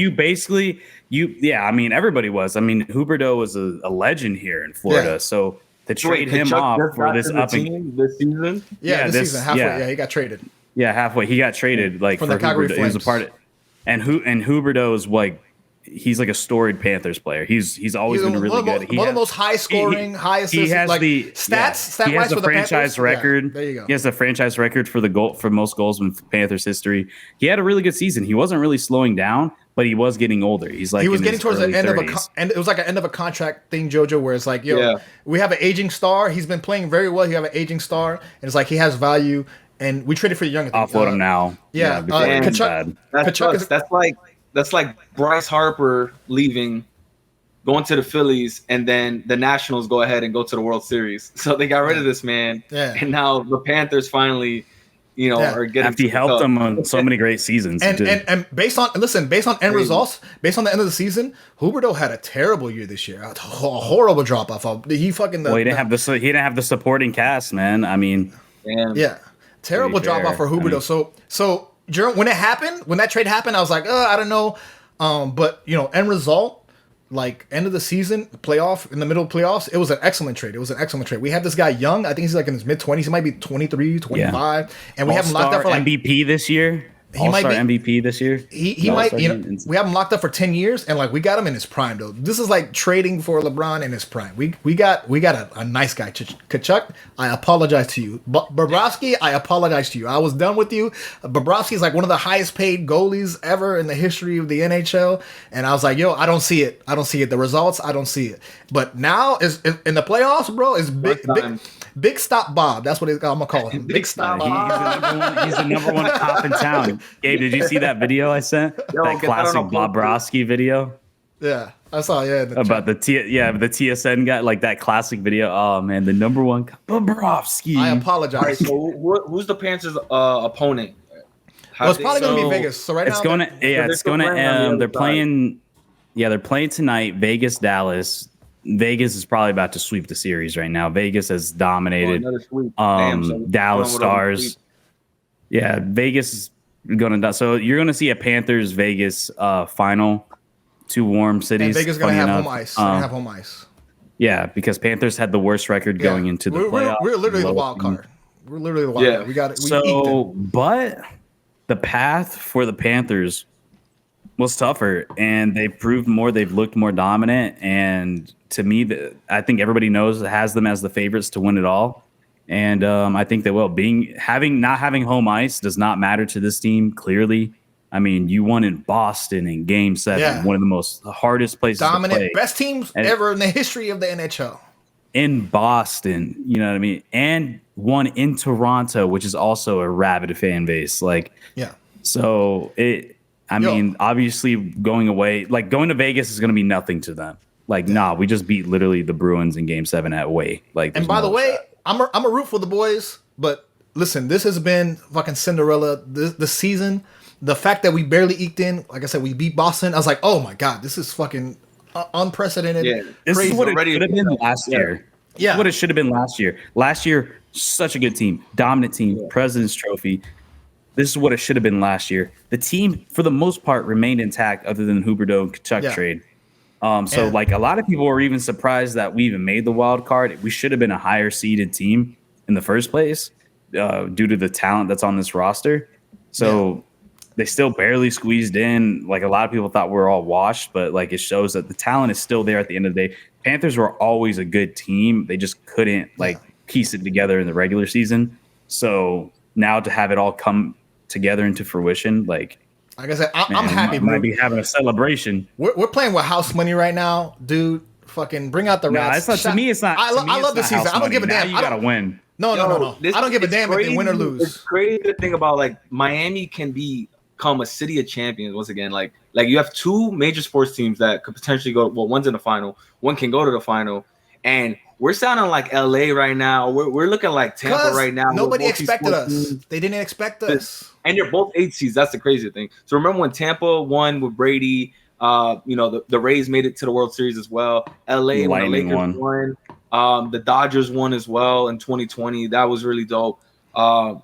I mean, everybody was. I mean, Huberdeau was a legend here in Florida. Yeah. So to trade him off for this this season, this season halfway. He got traded. Yeah, halfway. He got traded from the Calgary Flames. He was a part of. And Huberdeau is like, he's like a storied Panthers player. He's always been really good. One of the most high scoring, high assist. He has stat he has the franchise record. Yeah, there you go. He has the franchise record for most goals in Panthers history. He had a really good season. He wasn't really slowing down, but he was getting older. He was getting towards the end 30s. And it was like an end of a contract thing, JoJo, where it's like, we have an aging star. He's been playing very well. You have an aging star, and it's like he has value. And we traded for the younger. Offload him now. Yeah, Tkachuk that's like Bryce Harper leaving, going to the Phillies, and then the Nationals go ahead and go to the World Series. So they got rid of this man, and now the Panthers finally, are getting. After he helped them on so many great seasons, and based on end results, based on the end of the season, Huberdeau had a terrible year this year. A horrible drop off. He didn't have the supporting cast, man. I mean, terrible drop off for Huberdeau. So when that trade happened, I was like, I don't know. But end result, like end of the season, playoff in the middle of playoffs, it was an excellent trade. We had this guy Young. I think he's like in his mid 20s. He might be 23, 25, and we have him locked up for like MVP this year. He might be MVP this year. He might. We have him locked up for 10 years, and like we got him in his prime though. This is like trading for LeBron in his prime. We got a nice guy. Kachuk, I apologize to you. Bobrovsky, I apologize to you. I was done with you. Bobrovsky is like one of the highest paid goalies ever in the history of the NHL, and I was like, yo, I don't see it. The results, I don't see it. But now is in the playoffs, bro. Is big stop Bob. That's what I'm gonna call him. Big stop Bob. He's the number one cop in town. Gabe, did you see that video I sent? That classic Bobrovsky video? Yeah, I saw. Yeah, about the TSN guy, like that classic video. Oh man, the number one Bobrovsky. I apologize. All right, so who's the Panthers' opponent? Well, it's probably going to be Vegas. So right now, they're playing. Yeah, they're playing tonight. Vegas, Dallas. Vegas is probably about to sweep the series right now. Vegas has dominated. Dallas Stars. Yeah, Vegas is gonna. So you're gonna see a Panthers Vegas final. Two warm cities. And Vegas gonna have home ice. They're gonna have home ice. Yeah, because Panthers had the worst record going into the playoffs. We're literally the wild card. We're literally the wild card. We got it. But the path for the Panthers was tougher, and they've proved more. They've looked more dominant, and to me, I think everybody has them as the favorites to win it all. And I think they will. Not having home ice does not matter to this team. Clearly, I mean, you won in Boston in Game 7, one of the hardest places dominant, to play. Best teams ever in the history of the NHL. In Boston, you know what I mean, and won in Toronto, which is also a rabid fan base. So obviously going to Vegas is going to be nothing to them. We just beat literally the Bruins in Game 7 at away. And by the way, I'm a root for the boys, but listen, this has been fucking Cinderella this season. The fact that we barely eked in, like I said, we beat Boston. I was like, oh my god, this is fucking unprecedented. Yeah, this is what it should have been last year. Yeah, what it should have been last year. Last year, such a good team, dominant team, President's Trophy. This is what it should have been last year. The team, for the most part, remained intact, other than Huberdeau and Kachuk trade. A lot of people were even surprised that we even made the wild card. We should have been a higher seeded team in the first place, due to the talent that's on this roster. They still barely squeezed in. A lot of people thought we were all washed, but it shows that the talent is still there at the end of the day. Panthers were always a good team. They just couldn't piece it together in the regular season. So now to have it all come together into fruition, like I said, I'm happy. We might be having a celebration. We're playing with house money right now, dude. Fucking bring out the rats. To me, it's not. I love this season. I don't give a damn. You gotta win. No. I don't give a damn if they win or lose. It's crazy to think about. Miami can become a city of champions once again. Like you have two major sports teams that could potentially go. Well, one's in the final. One can go to the final, and we're sounding like LA right now. We're looking like Tampa right now. Nobody expected us. They didn't expect us. And you're both 8 seeds. That's the crazy thing. So remember when Tampa won with Brady? The Rays made it to the World Series as well. LA when the Lakers won. The Dodgers won as well in 2020. That was really dope. Tampa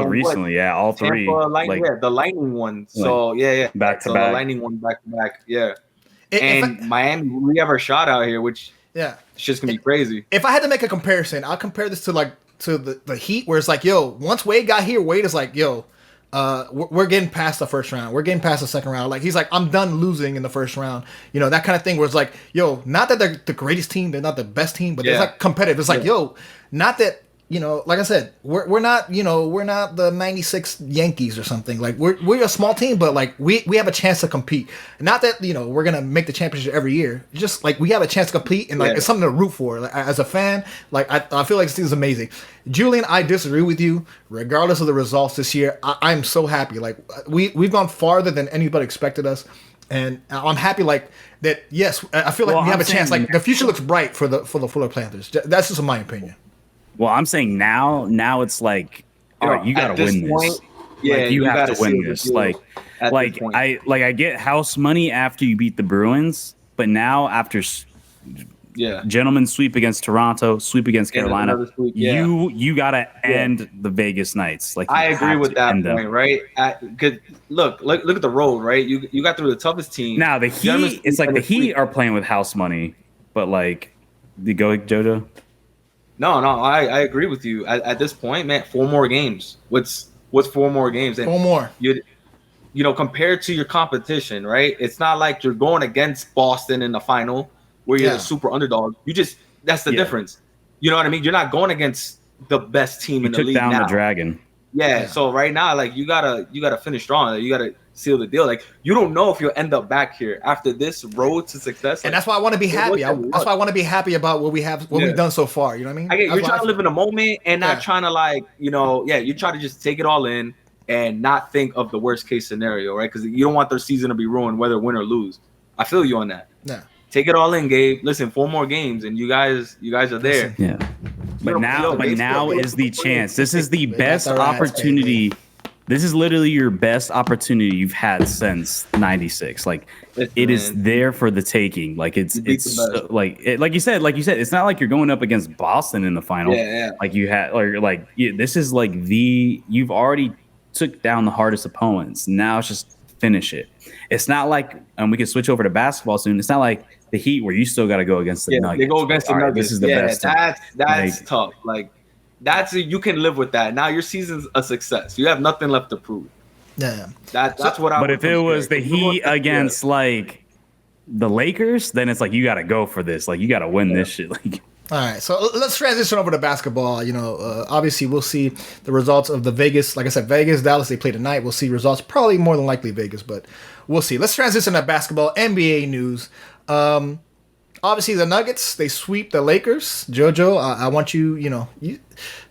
recently, all three. Tampa, the Lightning won. So back to back. The Lightning won back to back. Yeah. Miami, we have our shot out here, which it's just gonna be crazy. If I had to make a comparison, I'll compare this to the Heat, where it's once Wade got here, Wade is we're getting past the first round. We're getting past the second round. He's like, I'm done losing in the first round. That kind of thing where it's not that they're the greatest team, they're not the best team, but they're competitive. It's not that, like I said, we're not the 96 Yankees or something. We're a small team, but we have a chance to compete. Not that, we're going to make the championship every year. Just we have a chance to compete, and it's something to root for. As a fan, I feel like this is amazing. Julian, I disagree with you. Regardless of the results this year, I'm so happy. We've gone farther than anybody expected us. And I'm happy that, yes, I feel like we have a chance. The future looks bright for the Fuller Panthers. That's just my opinion. Well, I'm saying now it's all right, you got to win this. You have to win this. I get house money after you beat the Bruins, but now after Gentlemen sweep against Toronto, sweep against Carolina. Sweep, You gotta end the Vegas Knights. Like I agree with that point, right? Look at the road, right? You got through the toughest team. Now the Heat, it's like the Heat are playing with house money, but like, you go JoJo. No, I agree with you. At this point, man, 4 more games. What's 4 more games? And 4 more. You know, compared to your competition, right? It's not like you're going against Boston in the final where you're the super underdog. That's the difference. You know what I mean? You're not going against the best team in the league now. You took down the Dragon. Yeah, so right now, like you gotta finish strong. Like, you gotta seal the deal. Like you don't know if you'll end up back here after this road to success. And that's why I want to be happy. That's why I want to be happy about what we've done so far. You know what I mean? You're trying to live in a moment and not trying to you try to just take it all in and not think of the worst case scenario, right? Because you don't want their season to be ruined, whether win or lose. I feel you on that. Yeah. Take it all in, Gabe. Listen, 4 more games, and you guys are there. Yeah. But now is the chance. This is the best opportunity. This is literally your best opportunity you've had since '96. Like it is there for the taking. Like it's like you said, it's not like you're going up against Boston in the final. Yeah. Like you had, this is like you've already took down the hardest opponents. Now it's just finish it. It's not like, and we can switch over to basketball soon. It's not like the Heat where you still got to go against the Nuggets. They go against the Nuggets. This is the best. That's tough. Like you can live with that. Now your season's a success. You have nothing left to prove. Yeah. That's what I. But if it was the Heat against like the Lakers, then it's like you got to go for this. Like you got to win this shit. Like. All right, so let's transition over to basketball. You know, obviously we'll see the results of the Vegas. Like I said, Vegas, Dallas, they play tonight. We'll see results. Probably more than likely Vegas, but we'll see. Let's transition to basketball. NBA news. Obviously the Nuggets, they sweep the Lakers. JoJo, I want you.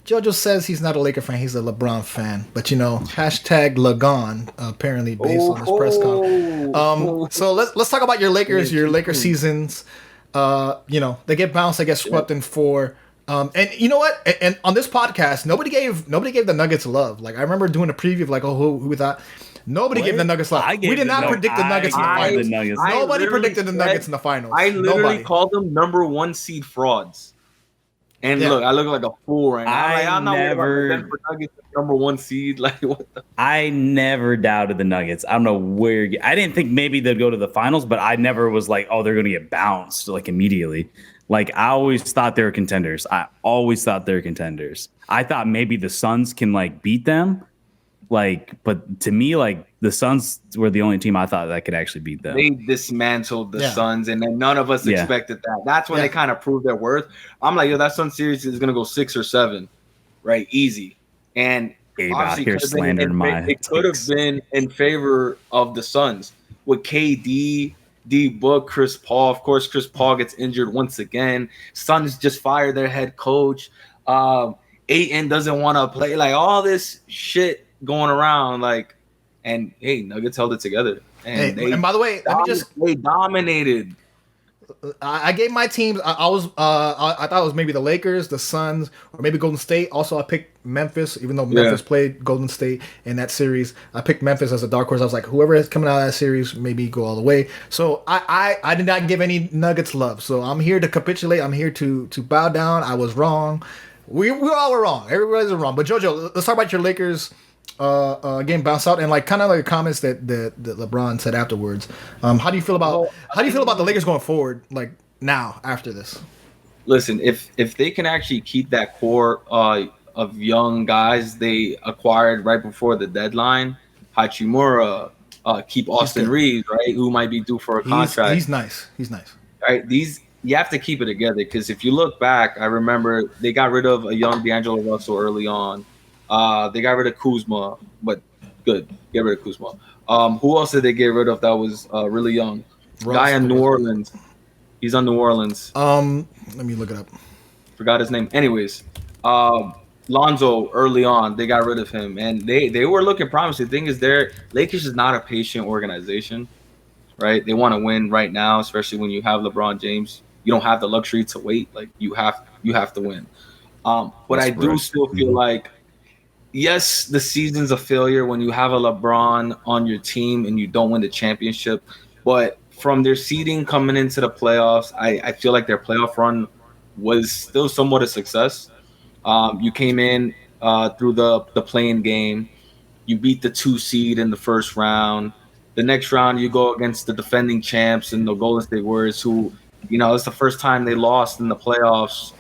JoJo says he's not a Laker fan. He's a LeBron fan. But hashtag Lagon apparently based on his press conference. So let's talk about your Lakers. Your Lakers seasons. They get bounced, they get swept in 4. And you know what? And on this podcast, nobody gave the Nuggets love. Like I remember doing a preview of like, who we thought. Nobody gave the Nuggets love. We did not predict the Nuggets in the finals. Nobody predicted the Nuggets in the finals. I literally called them number 1 seed frauds. And look, I look like a fool right now. I'm not worried about the Nuggets number 1 seed. Like what the? I never doubted the Nuggets. I don't know where. I didn't think maybe they'd go to the finals, but I never was like, oh, they're going to get bounced like immediately. Like I always thought they were contenders. I thought maybe the Suns can like beat them. Like, but to me, like the Suns were the only team I thought that could actually beat them. They dismantled the Suns, and then none of us expected that. That's when they kind of proved their worth. I'm like, that Suns series is gonna go 6 or 7, right? Easy. And out here slandering my. It could have been in favor of the Suns with KD, D Book, Chris Paul. Of course, Chris Paul gets injured once again. Suns just fired their head coach. Ayton doesn't want to play. Like all this shit going around, like, and hey, Nuggets held it together. And by the way, they dominated. I gave my teams. I thought it was maybe the Lakers, the Suns, or maybe Golden State. Also, I picked Memphis, even though Memphis played Golden State in that series. I picked Memphis as a dark horse. I was like, whoever is coming out of that series, maybe go all the way. So I did not give any Nuggets love. So I'm here to capitulate. I'm here to bow down. I was wrong. We all were wrong. Everybody's wrong. But JoJo, let's talk about your Lakers. Game bounce out and like kind of like comments that LeBron said afterwards. How do you feel about the Lakers going forward, like now after this? Listen, if they can actually keep that core of young guys they acquired right before the deadline, Hachimura, keep Austin Reeves, right, who might be due for a contract. He's nice. Right, you have to keep it together because if you look back, I remember they got rid of a young D'Angelo Russell early on. They got rid of Kuzma, but good. Get rid of Kuzma. Who else did they get rid of that was really young? Guy in New Orleans. He's on New Orleans. Let me look it up. Forgot his name. Anyways, Lonzo early on, they got rid of him, and they were looking promising. The thing is, Lakers is not a patient organization, right? They want to win right now, especially when you have LeBron James. You don't have the luxury to wait. Like you have to win. But I do still feel like. Yes, the season's a failure when you have a LeBron on your team and you don't win the championship. But from their seeding coming into the playoffs, I feel like their playoff run was still somewhat a success. You came in through the play-in game. You beat the 2 seed in the first round. The next round, you go against the defending champs and the Golden State Warriors, who, it's the first time they lost in the playoffs,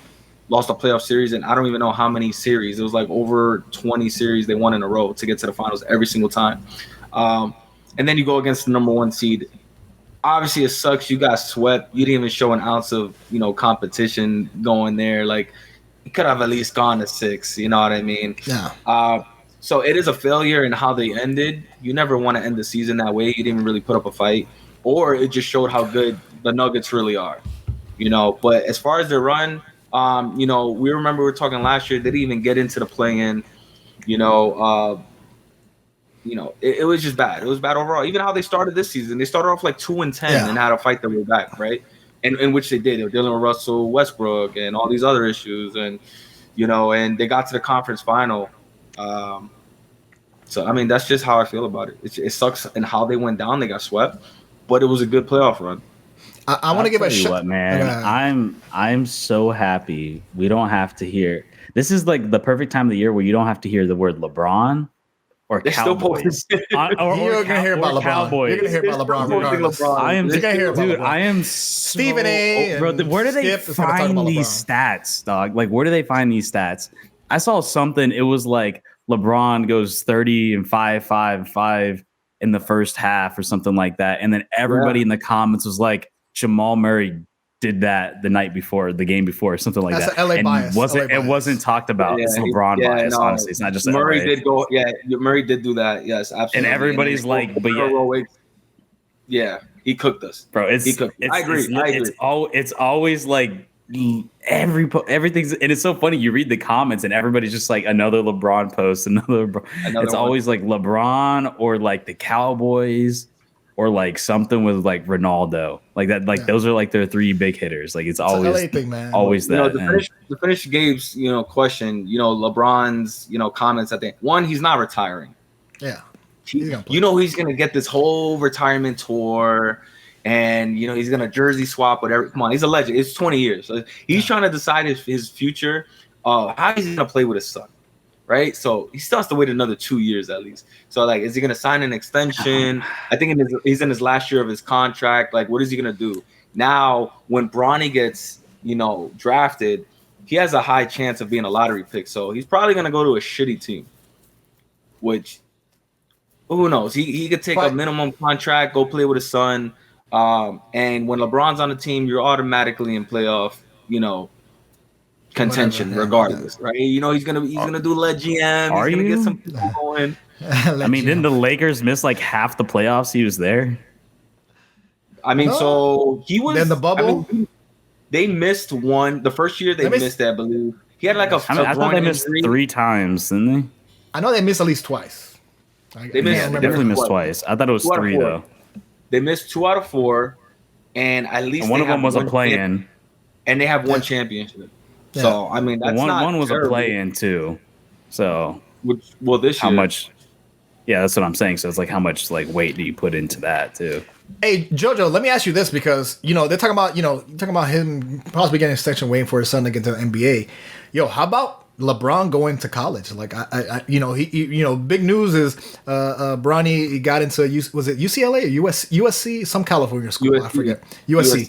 lost a playoff series, and I don't even know how many series. It was like over 20 series they won in a row to get to the finals every single time. And then you go against the number 1 seed. Obviously, it sucks. You got swept. You didn't even show an ounce of, competition going there. Like, you could have at least gone to 6. You know what I mean? Yeah. So it is a failure in how they ended. You never want to end the season that way. You didn't really put up a fight, or it just showed how good the Nuggets really are. But as far as their run, we remember we were talking last year. They didn't even get into the play-in. It was just bad. It was bad overall. Even how they started this season, they started off like 2-10 and had to fight their way back, right? And in which they did. They were dealing with Russell Westbrook and all these other issues, and and they got to the conference final. So I mean, that's just how I feel about it. It sucks and how they went down. They got swept, but it was a good playoff run. I want to give a shot, man. I'm so happy we don't have to hear. This is like the perfect time of the year where you don't have to hear the word LeBron or They're Cowboys. You're gonna hear about LeBron. Cowboys. You're gonna hear about LeBron regardless. I am Stephen A. Bro, where do they find these stats, dog? Like, where do they find these stats? I saw something. It was like LeBron goes 30 and 5 in the first half or something like that, and then everybody in the comments was like, Jamal Murray did that the night before, the game before, or something like That's that. LA and bias. It wasn't talked about. It's LeBron bias, honestly. It's not just Murray LA. did go. Yeah, Murray did do that. Yes, absolutely. And everybody's like, but yeah, he cooked us, bro. I agree. It's always like everything's, and it's so funny. You read the comments, and everybody's just like another LeBron post, it's always like LeBron or like the Cowboys. Or like something with like Ronaldo, like that, like those are like their 3 big hitters. Like it's always LA thing, man. Always that. To finish Gabe's question, LeBron's comments at the one, he's not retiring. Yeah, he's gonna get this whole retirement tour, and he's gonna jersey swap whatever. Come on, he's a legend. It's 20 years. So he's trying to decide his future. How he's gonna play with his son. Right, so he still has to wait another 2 years at least. So, like, is he going to sign an extension? I think he's in his last year of his contract. Like, what is he going to do now? When Bronny gets, drafted, he has a high chance of being a lottery pick. So he's probably going to go to a shitty team. Which, who knows? He could take a minimum contract, go play with his son, and when LeBron's on the team, you're automatically in playoff. Contention regardless, right? He's gonna do Le GM. He's gonna get some people going. I mean, didn't the Lakers miss like half the playoffs? He was there. I mean, so he was. Then the bubble. I mean, they missed one. The first year they missed, I believe. He had like a. I thought they missed 3 times, didn't they? I know they missed at least twice. They definitely missed twice. I thought it was 3 though. They missed 2 out of 4, and at least one of them was a play-in, and they have one championship. Yeah. So I mean, that's one was terrible. A play-in too. So this year, how much? Yeah, that's what I'm saying. So it's like, how much like weight do you put into that too? Hey Jojo, let me ask you this, because they're talking about him possibly getting an extension, waiting for his son to get to the NBA. How about LeBron going to college? Like big news is Bronny, he got into was it UCLA or USC, some California school, USC. I forget. USC.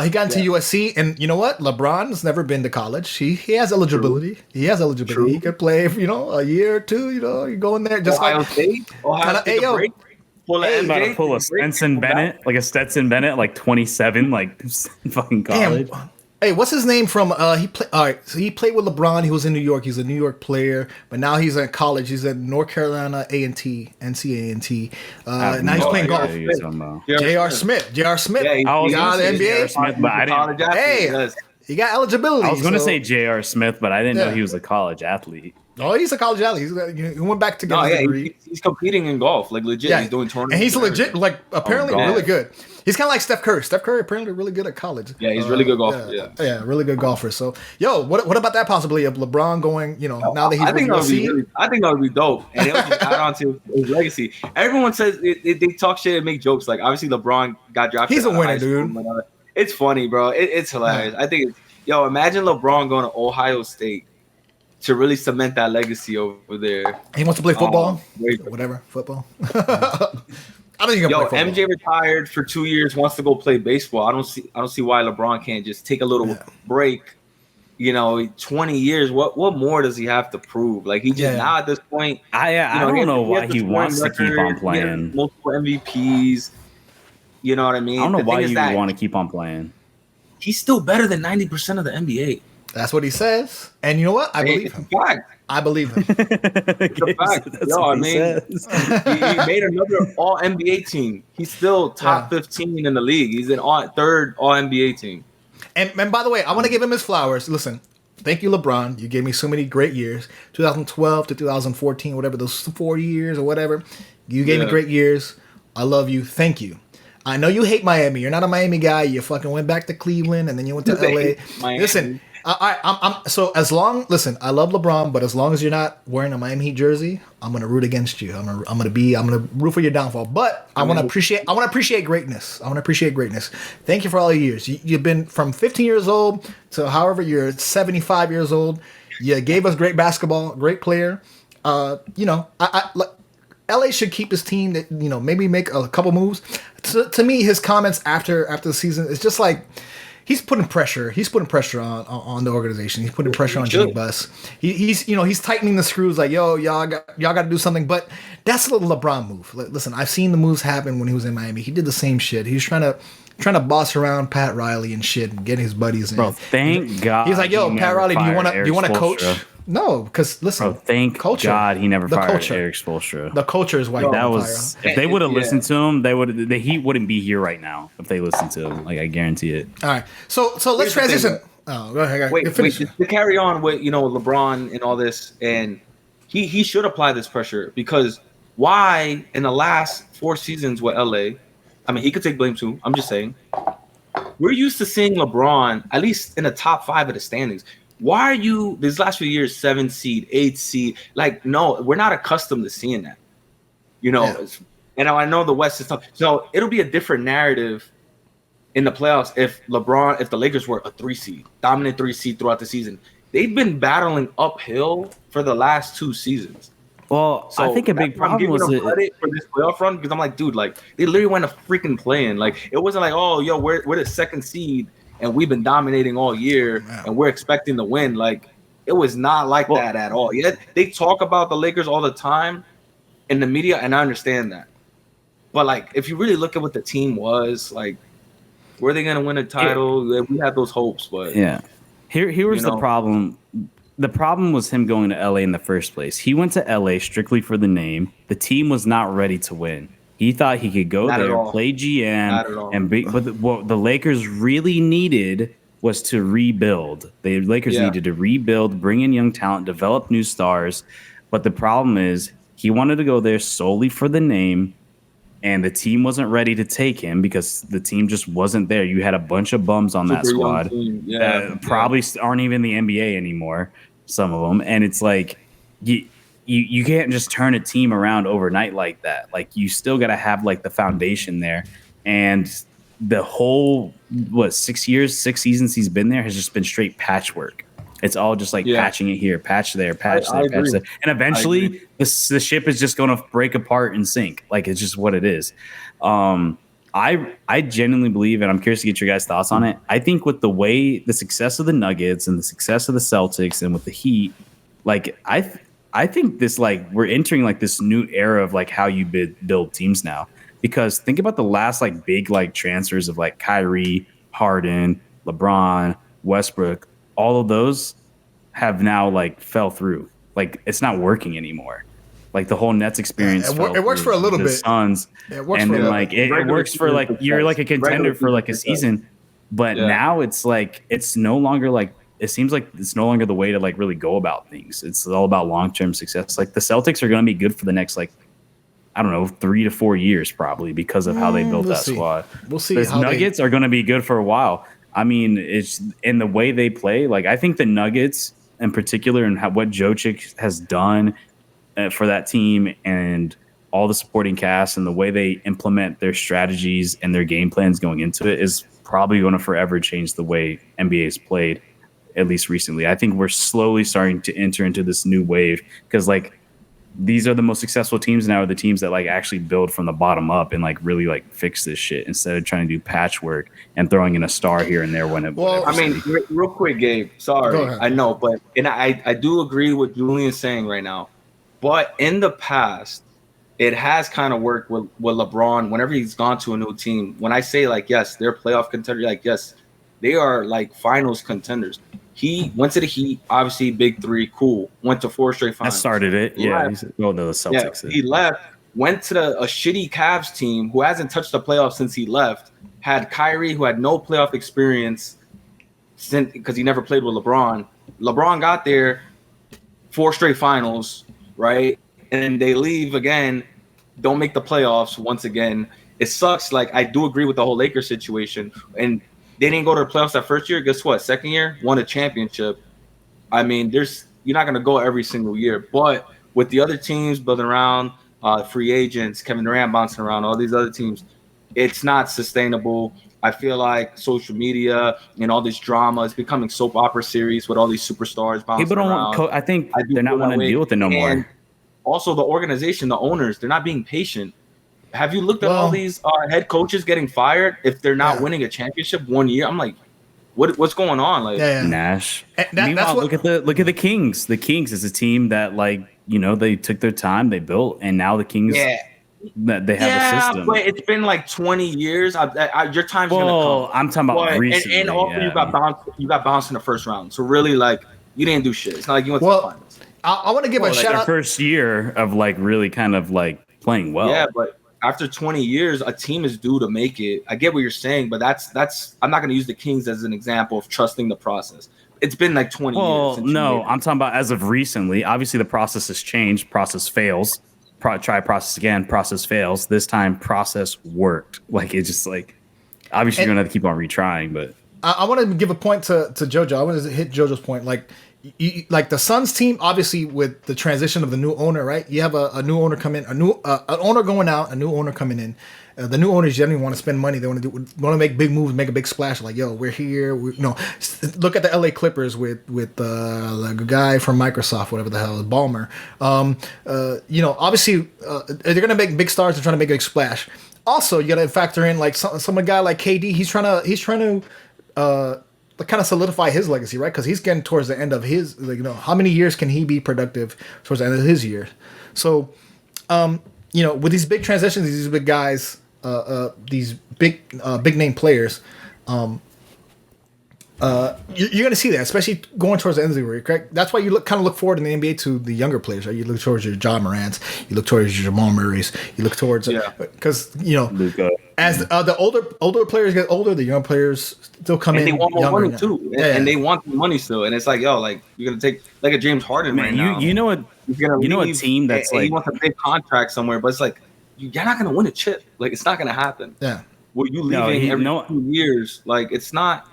He got into USC, and you know what? LeBron's never been to college. He has eligibility. True. He has eligibility. True. He could play a year or 2. You go in there just Ohio State. Break. Pull a Stetson Bennett, like a Stetson Bennett, like 27, like fucking college. Damn. Hey, what's his name from? All right, so he played with LeBron. He was in New York. He's a New York player, but now he's in college. He's at North Carolina A&T, NCA&T. Now he's playing golf. J.R. Smith. Yeah, he got the NBA. Smith, but I didn't. He got eligibility. I was going to say J.R. Smith, but I didn't know he was a college athlete. Oh, he's a college athlete. He went back to get his degree. He's competing in golf, like legit. Yeah, he's doing tournaments. And he's legit, like apparently really good. He's kind of like Steph Curry. Steph Curry apparently really good at college. Yeah, he's really good golfer. Yeah, really good golfer. So, what about that possibility of LeBron going? Now that he's I think that would be dope, and it would just add on to his legacy. Everyone says they talk shit and make jokes. Like obviously LeBron got drafted. He's a winner, dude. It's funny, bro. It's hilarious. I think imagine LeBron going to Ohio State to really cement that legacy over there. He wants to play football, whatever, football. I don't think he can play football. MJ retired for 2 years, wants to go play baseball. I don't see why LeBron can't just take a little break. 20 years. What more does he have to prove? Like he just now at this point. I don't know why he wants to keep on playing. Multiple MVPs. You know what I mean? I don't know why you would want to keep on playing. He's still better than 90% of the NBA. That's what he says. And you know what? I believe him. I believe him. It's a fact. He made another All NBA team. He's still top 15 in the league. He's an third All NBA team. And by the way, I want to give him his flowers. Listen, thank you, LeBron. You gave me so many great years. 2012 to 2014, whatever, those 4 years or whatever. You gave me great years. I love you. Thank you. I know you hate Miami. You're not a Miami guy. You fucking went back to Cleveland and then you went to LA. Listen, I love LeBron, but as long as you're not wearing a Miami Heat jersey, I'm gonna root against you. I'm gonna root for your downfall. But I want to appreciate greatness. I want to appreciate greatness. Thank you for all the years. You've been from 15 years old to however you're 75 years old. You gave us great basketball, great player. LA should keep his team. That maybe make a couple moves. To me, his comments after the season is just like he's putting pressure. He's putting pressure on the organization. He's putting pressure on Jimmy Buss. He's tightening the screws. Like y'all got to do something. But that's a little LeBron move. Listen, I've seen the moves happen when he was in Miami. He did the same shit. He's trying to boss around Pat Riley and shit and get his buddies in. Bro, thank God. He's like, yo, Pat Riley, do you want to coach? No, because listen, thank God he never fired Eric Spoelstra. The culture is white. If they would have listened to him, the Heat wouldn't be here right now. If they listened to him, like I guarantee it. All right, so let's transition. Oh, go ahead. Wait, to carry on with LeBron and all this, and he should apply this pressure because why in the last 4 seasons with LA? I mean, he could take blame too. I'm just saying. We're used to seeing LeBron at least in the top 5 of the standings. Why are you these last few years 7 seed, 8 seed? Like, no, we're not accustomed to seeing that. And I know the West is tough. So it'll be a different narrative in the playoffs if the Lakers were a 3 seed, dominant 3 seed throughout the season. They've been battling uphill for the last 2 seasons. Well, so I think a big problem was credit for this playoff run because I'm like, dude, like they literally went a freaking play-in. Like it wasn't like, oh, yo, we're the 2nd seed. And we've been dominating all year, and we're expecting to win. Like, it was not like that at all. Yet they talk about the Lakers all the time in the media, and I understand that. But, like, if you really look at what the team was, like, were they going to win a title? We had those hopes, but... Yeah. Here was the problem. The problem was him going to LA in the first place. He went to LA strictly for the name. The team was not ready to win. He thought he could go there, play GM, and what the Lakers really needed was to rebuild. The Lakers needed to rebuild, bring in young talent, develop new stars. But the problem is he wanted to go there solely for the name, and the team wasn't ready to take him because the team just wasn't there. You had a bunch of bums on that squad that probably aren't even in the NBA anymore, some of them. And it's like you can't just turn a team around overnight like that. Like you still got to have like the foundation there. And the whole 6 seasons he's been there has just been straight patchwork. It's all just like patching it here, patch there, patch there, patch there. And eventually the ship is just going to break apart and sink. Like it's just what it is. I genuinely believe, and I'm curious to get your guys' thoughts on it. I think with the success of the Nuggets and the success of the Celtics and with the Heat, like I think this like we're entering like this new era of like how you build teams now. Because think about the last like big like transfers of like Kyrie, Harden, LeBron, Westbrook. All of those have now like fell through. Like it's not working anymore. Like the whole Nets experience. It works for a little bit. Suns, and then like it works for like you're like a contender for like a season. But now it's like it's no longer like it seems like it's no longer the way to like really go about things. It's all about long-term success. Like the Celtics are going to be good for the next like, I don't know, 3 to 4 years probably because of how they built that squad. We'll see. The Nuggets are going to be good for a while. I mean, it's in the way they play. Like I think the Nuggets in particular and what Jokic has done for that team and all the supporting cast and the way they implement their strategies and their game plans going into it is probably going to forever change the way NBA is played, at least recently. I think we're slowly starting to enter into this new wave because like these are the most successful teams now are the teams that like actually build from the bottom up and like really like fix this shit instead of trying to do patchwork and throwing in a star here and there when it. Well, I mean, real quick, Gabe. Sorry, I know, but I do agree with Julian's saying right now. But in the past, it has kind of worked with LeBron whenever he's gone to a new team. When I say like yes, they're playoff contenders, like yes, they are like finals contenders. He went to the Heat, obviously big three, cool. Went to 4 straight finals. That started it. Yeah. No, the Celtics. Yeah, he left, went to a shitty Cavs team who hasn't touched the playoffs since he left. Had Kyrie, who had no playoff experience since because he never played with LeBron. LeBron got there, 4 straight finals, right? And they leave again, don't make the playoffs once again. It sucks. Like I do agree with the whole Lakers situation, and they didn't go to the playoffs that first year. Guess what? Second year, won a championship. I mean, you're not going to go every single year. But with the other teams building around, free agents, Kevin Durant bouncing around, all these other teams, it's not sustainable. I feel like social media and all this drama is becoming soap opera series with all these superstars bouncing People don't around. I think they're not wanting to deal with it no more. Also, the organization, the owners, they're not being patient. Have you looked at all these head coaches getting fired if they're not winning a championship 1 year? I'm like, what's going on? Like Nash. Meanwhile, look at the Kings. The Kings is a team that like they took their time, they built, and now the Kings. That they have a system. But it's been like 20 years. Your time's gonna come. I'm talking about recently. And also you got bounced in the first round. So really, like you didn't do shit. It's not like you went to the finals. I want to give a shout out. First year of like really kind of like playing well. Yeah, but after 20 years, a team is due to make it. I get what you're saying, but that's I'm not going to use the Kings as an example of trusting the process. It's been like 20 years. No, I'm talking about as of recently. Obviously, the process has changed. Process fails. Try process again. Process fails. This time, process worked. Like it's just like obviously you're going to have to keep on retrying. But I want to give a point to JoJo. I want to hit JoJo's point. Like the Suns team, obviously with the transition of the new owner, right? You have a new owner come in, an owner going out, a new owner coming in. The new owners generally want to spend money. They want to make big moves, make a big splash. Like, yo, we're here. Look at the LA Clippers with the guy from Microsoft, whatever the hell, Ballmer. Obviously they're gonna make big stars and trying to make a big splash. Also, you got to factor in like some guy like KD. He's trying to kind of solidify his legacy, right? Because he's getting towards the end of his, how many years can he be productive towards the end of his year? So, with these big transitions, these big guys, these big name players, you're going to see that, especially going towards the end of the year, correct? That's why you kind of look forward in the NBA to the younger players, right? You look towards your John Morants, you look towards your Jamal Murrays, you look towards because Luka. As the older players get older, the young players still come in. And they want more money too, and they want the money still. And it's like, yo, like you're gonna take like a James Harden right now. You know a team that's like he wants a big contract somewhere, but it's like you're not gonna win a chip. Like it's not gonna happen. Yeah. Well, you leaving every 2 years, like it's not.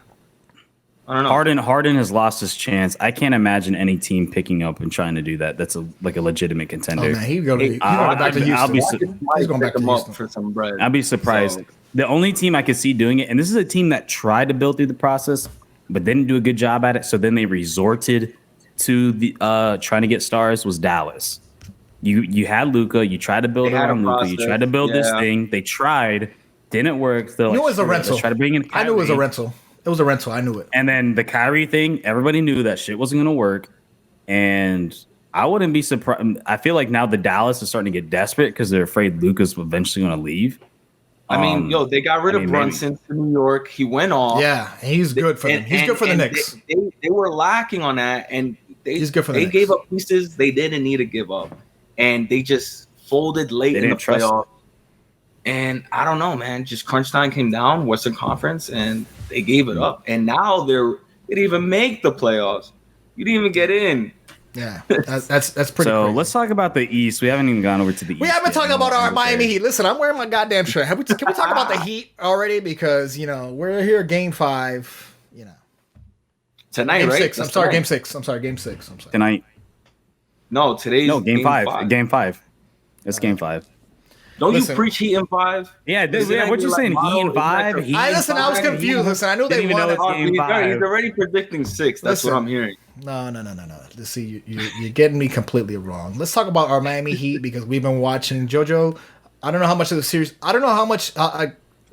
I don't know. Harden has lost his chance. I can't imagine any team picking up and trying to do that. That's a legitimate contender. Oh man, he's going back to Houston. He's going back to Houston for some bread. I'd be surprised. So, the only team I could see doing it, and this is a team that tried to build through the process, but didn't do a good job at it. So then they resorted to the trying to get stars. Was Dallas? You had Luka. You tried to build around Luka. You tried to build this thing. They tried, didn't work. It was a rental. Try to bring in Kyrie. I knew it was a rental. It was a rental. I knew it. And then the Kyrie thing, everybody knew that shit wasn't going to work. And I wouldn't be surprised. I feel like now the Dallas is starting to get desperate because they're afraid Luka's eventually going to leave. I mean, they got rid of Brunson to New York. He went off. Yeah, he's good for them. He's good for the Knicks. They were lacking on that, and he's good for the Knicks. They gave up pieces they didn't need to give up, and they just folded late in the playoff. And I don't know, man. Just crunch time came down, Western Conference, and they gave it up. And now They didn't even make the playoffs. You didn't even get in. Yeah, that's pretty. So crazy. let's talk about the East. We haven't even gone over to the East. We haven't talked about our Miami there. Heat. Listen, I'm wearing my goddamn shirt. Can we talk about the Heat already? Because we're here, Game 5. Tonight, Game right? 6. I'm sorry, Game 6. I'm sorry. Tonight. No, today's Game 5. Game 5. It's Game 5. Don't you preach Heat in 5? Yeah, what you saying? Heat in 5? I was confused. Listen, I knew they won. He's already predicting 6. That's what I'm hearing. No. Let's see, you're getting me completely wrong. Let's talk about our Miami Heat because we've been watching JoJo. I don't know how much of the series. I don't know how much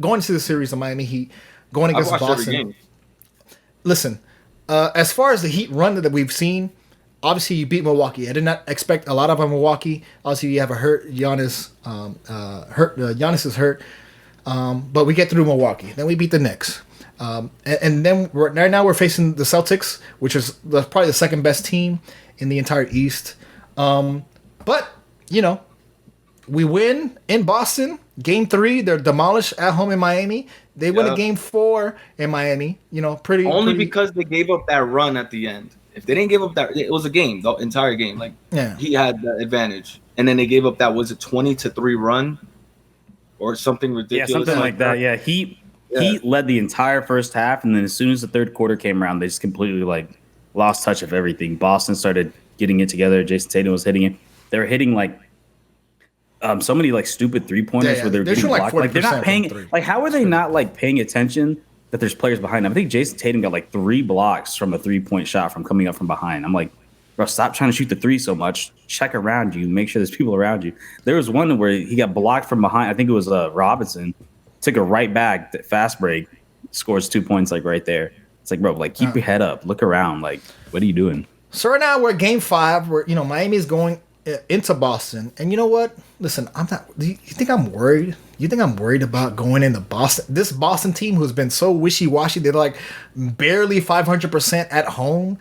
going into the series of Miami Heat going against Boston. Listen, as far as the Heat run that we've seen, obviously you beat Milwaukee. I did not expect a lot of Milwaukee. Obviously you have a hurt Giannis. Giannis is hurt, but we get through Milwaukee. Then we beat the Knicks. And then right now we're facing the Celtics, which is probably the second best team in the entire East. But we win in Boston. Game 3, they're demolished at home in Miami. They win a Game 4 in Miami. Pretty because they gave up that run at the end. If they didn't give up that, it was a game, the entire game. He had the advantage, and then they gave up that 20-3 run, or something ridiculous. Yeah, something like that. Yeah, Heat led the entire first half, and then as soon as the third quarter came around, they just completely lost touch of everything. Boston started getting it together. Jason Tatum was hitting it. They were hitting so many stupid 3-pointers where they're getting blocked. They're not paying. How are they not paying attention that there's players behind them? I think Jason Tatum got 3 blocks from a 3-point shot from coming up from behind. I'm like, bro, stop trying to shoot the 3 so much. Check around you. Make sure there's people around you. There was one where he got blocked from behind. I think it was Robinson. Took a right back, fast break, scores 2 points right there. It's bro, keep your head up. Look around. What are you doing? So right now we're at Game 5 where, Miami's going into Boston. And you know what? Listen, I'm not. You think I'm worried? You think I'm worried about going into Boston? This Boston team who's been so wishy-washy, they're barely 500% at home.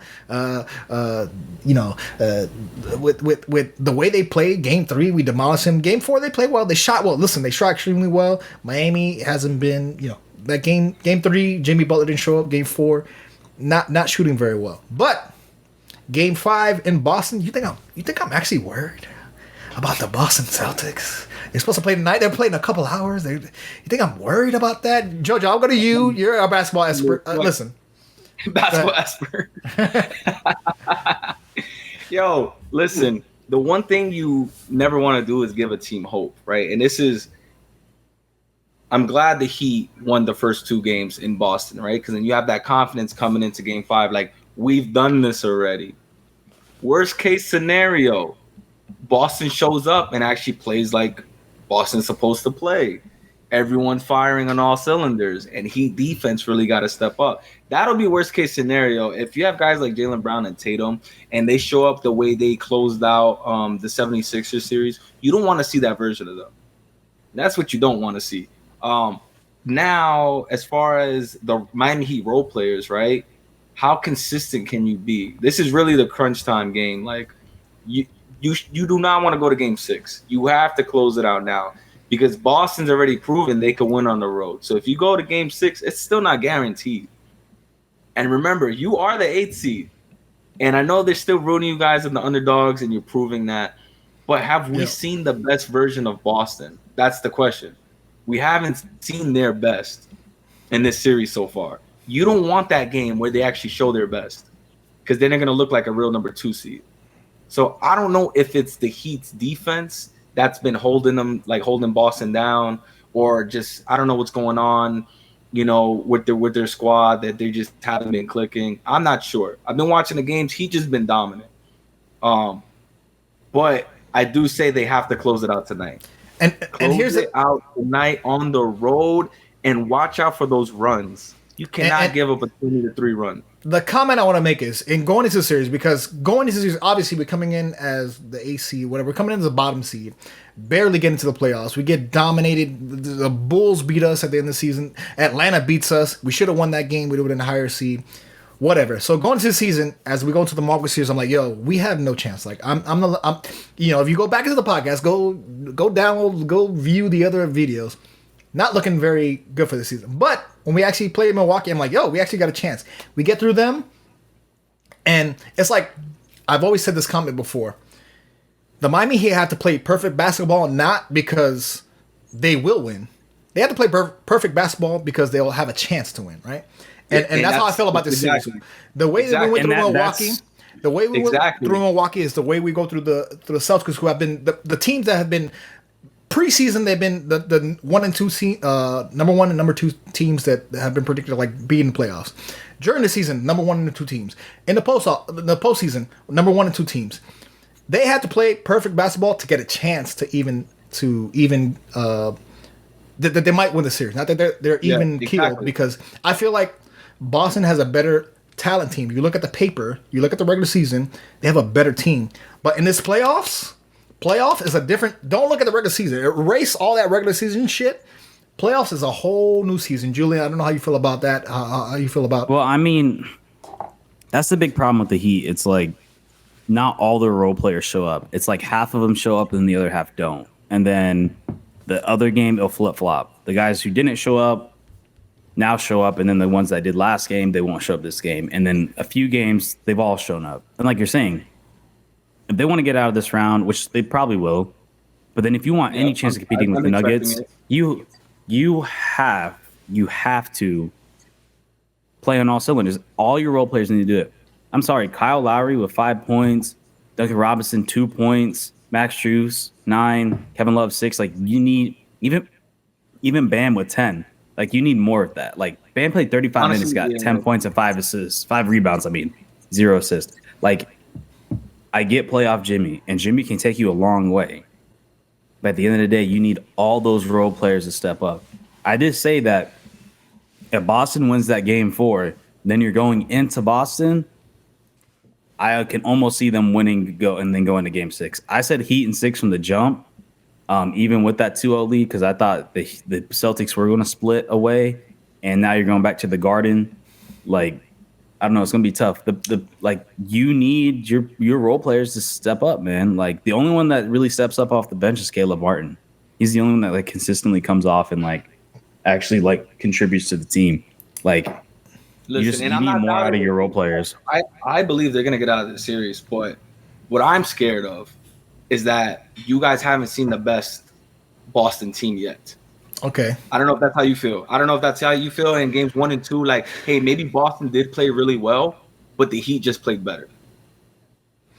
With the way they played, Game 3 we demolished them. Game 4 they played well. They shot well. Listen, they shot extremely well. Miami hasn't been, that game 3, Jimmy Butler didn't show up. Game 4, not shooting very well. But Game 5 in Boston, you think I'm actually worried about the Boston Celtics? They're supposed to play tonight. They're playing in a couple hours. You think I'm worried about that? JoJo, I'll go to you. You're a basketball expert. Listen. Basketball expert. Yo, listen. The one thing you never want to do is give a team hope, right? And I'm glad the Heat won the first 2 games in Boston, right? Because then you have that confidence coming into Game 5. We've done this already. Worst case scenario, Boston shows up and actually plays like Boston's supposed to play. Everyone firing on all cylinders, and Heat defense really got to step up. That'll be worst case scenario. If you have guys like Jaylen Brown and Tatum, and they show up the way they closed out the 76ers series, you don't want to see that version of them. That's what you don't want to see. Now, as far as the Miami Heat role players, right? How consistent can you be? This is really the crunch time game. You do not want to go to Game 6. You have to close it out now because Boston's already proven they can win on the road. So if you go to Game 6, it's still not guaranteed. And remember, you are the 8th seed. And I know they're still rooting you guys in the underdogs, and you're proving that. But have we seen the best version of Boston? That's the question. We haven't seen their best in this series so far. You don't want that game where they actually show their best because then they're going to look like a real number 2 seed. So I don't know if it's the Heat's defense that's been holding them, holding Boston down, or just I don't know what's going on, with their squad that they just haven't been clicking. I'm not sure. I've been watching the games. He's just been dominant. But I do say they have to close it out tonight. And here's it out tonight on the road, and watch out for those runs. You cannot give up a 20-3 run. The comment I want to make is in going into the series, because going into the series, obviously we're coming in as the AC, whatever. We're coming in as the bottom seed, barely get into the playoffs. We get dominated. The Bulls beat us at the end of the season. Atlanta beats us. We should have won that game. We would have been a higher seed. Whatever. So going into the season, as we go into the Marvel series, I'm like, yo, we have no chance. If you go back into the podcast, go download, go view the other videos. not looking very good for the season. But when we actually played Milwaukee, I'm like, yo, we actually got a chance. We get through them, and it's like I've always said this comment before. The Miami Heat have to play perfect basketball, not because they will win. They have to play perfect basketball because they'll have a chance to win, right? And that's how I feel about this series. The way that we went through Milwaukee, the way we went through Milwaukee is the way we go through the Celtics, who have been the teams that have been preseason. They've been the 1 and 2 number 1 and number 2 teams that have been predicted like being playoffs. During the season, number 1 and 2 teams. In the postseason, number 1 and 2 teams. They had to play perfect basketball to get a chance to even that they might win the series. Not that they're even keeled, because I feel like Boston has a better talent team. You look at the paper, you look at the regular season, they have a better team. But in this playoff is a different. Don't look at the regular season. Erase all that regular season shit. Playoffs is a whole new season. Julian, I don't know how you feel about that. How you feel about? Well, I mean, that's the big problem with the Heat. It's like not all the role players show up. It's like half of them show up and the other half don't. And then the other game, it'll flip-flop. The guys who didn't show up now show up, and then the ones that did last game, they won't show up this game. And then a few games, they've all shown up. And like you're saying, if they want to get out of this round, which they probably will, but then if you want any chance of competing with the Nuggets, you have to play on all cylinders. All your role players need to do it. I'm sorry, Kyle Lowry with 5 points, Duncan Robinson 2 points, Max Strus 9, Kevin Love 6. Like, you need even Bam with 10. Like, you need more of that. Like, Bam played 35 minutes, got 10 points and 5 assists, 5 rebounds. 0 assists. Like, I get playoff Jimmy, and Jimmy can take you a long way. But at the end of the day, you need all those role players to step up. I did say that if Boston wins that game 4, then you're going into Boston. I can almost see them winning and then go into game 6. I said Heat in 6 from the jump, even with that 2-0 lead, because I thought the Celtics were going to split away, and now you're going back to the Garden. Like, I don't know, it's going to be tough. You need your role players to step up, man. Like, the only one that really steps up off the bench is Caleb Martin. He's the only one that like consistently comes off and like actually like contributes to the team. Like, listen, you need more out of your role players. I believe they're going to get out of the series, but what I'm scared of is that you guys haven't seen the best Boston team yet. Okay. I don't know if that's how you feel. I don't know if that's how you feel in games 1 and 2. Like, hey, maybe Boston did play really well, but the Heat just played better.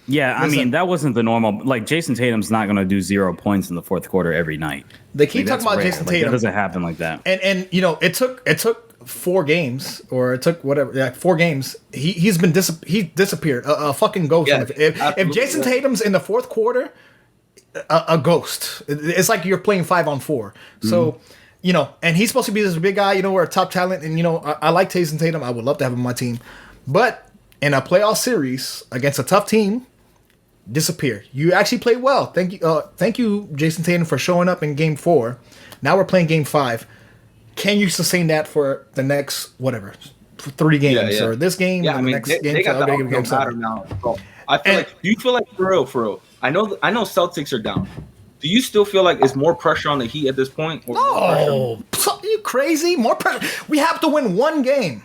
Yeah, I mean, that wasn't the normal. Like, Jason Tatum's not going to do 0 points in the fourth quarter every night. They keep talking about Jason Tatum. That doesn't happen like that. And you know, it took 4 games, or it took whatever. Yeah, 4 games. He's been he disappeared. A fucking ghost. Yeah, if Jason Tatum's in the fourth quarter, a ghost. It's like you're playing 5-on-4. So, you know, and he's supposed to be this big guy. You know, we're a top talent, and you know, I like Jason Tatum. I would love to have him on my team, but in a playoff series against a tough team, disappear. You actually played well. Thank you, Jason Tatum, for showing up in Game 4. Now we're playing Game 5. Can you sustain that for the next 3 games or this game? Yeah, I mean, they got the game pattern now. So I feel like. Do you feel like for real? I know Celtics are down. Do you still feel like it's more pressure on the Heat at this point? No, are you crazy? More pressure. We have to win 1 game.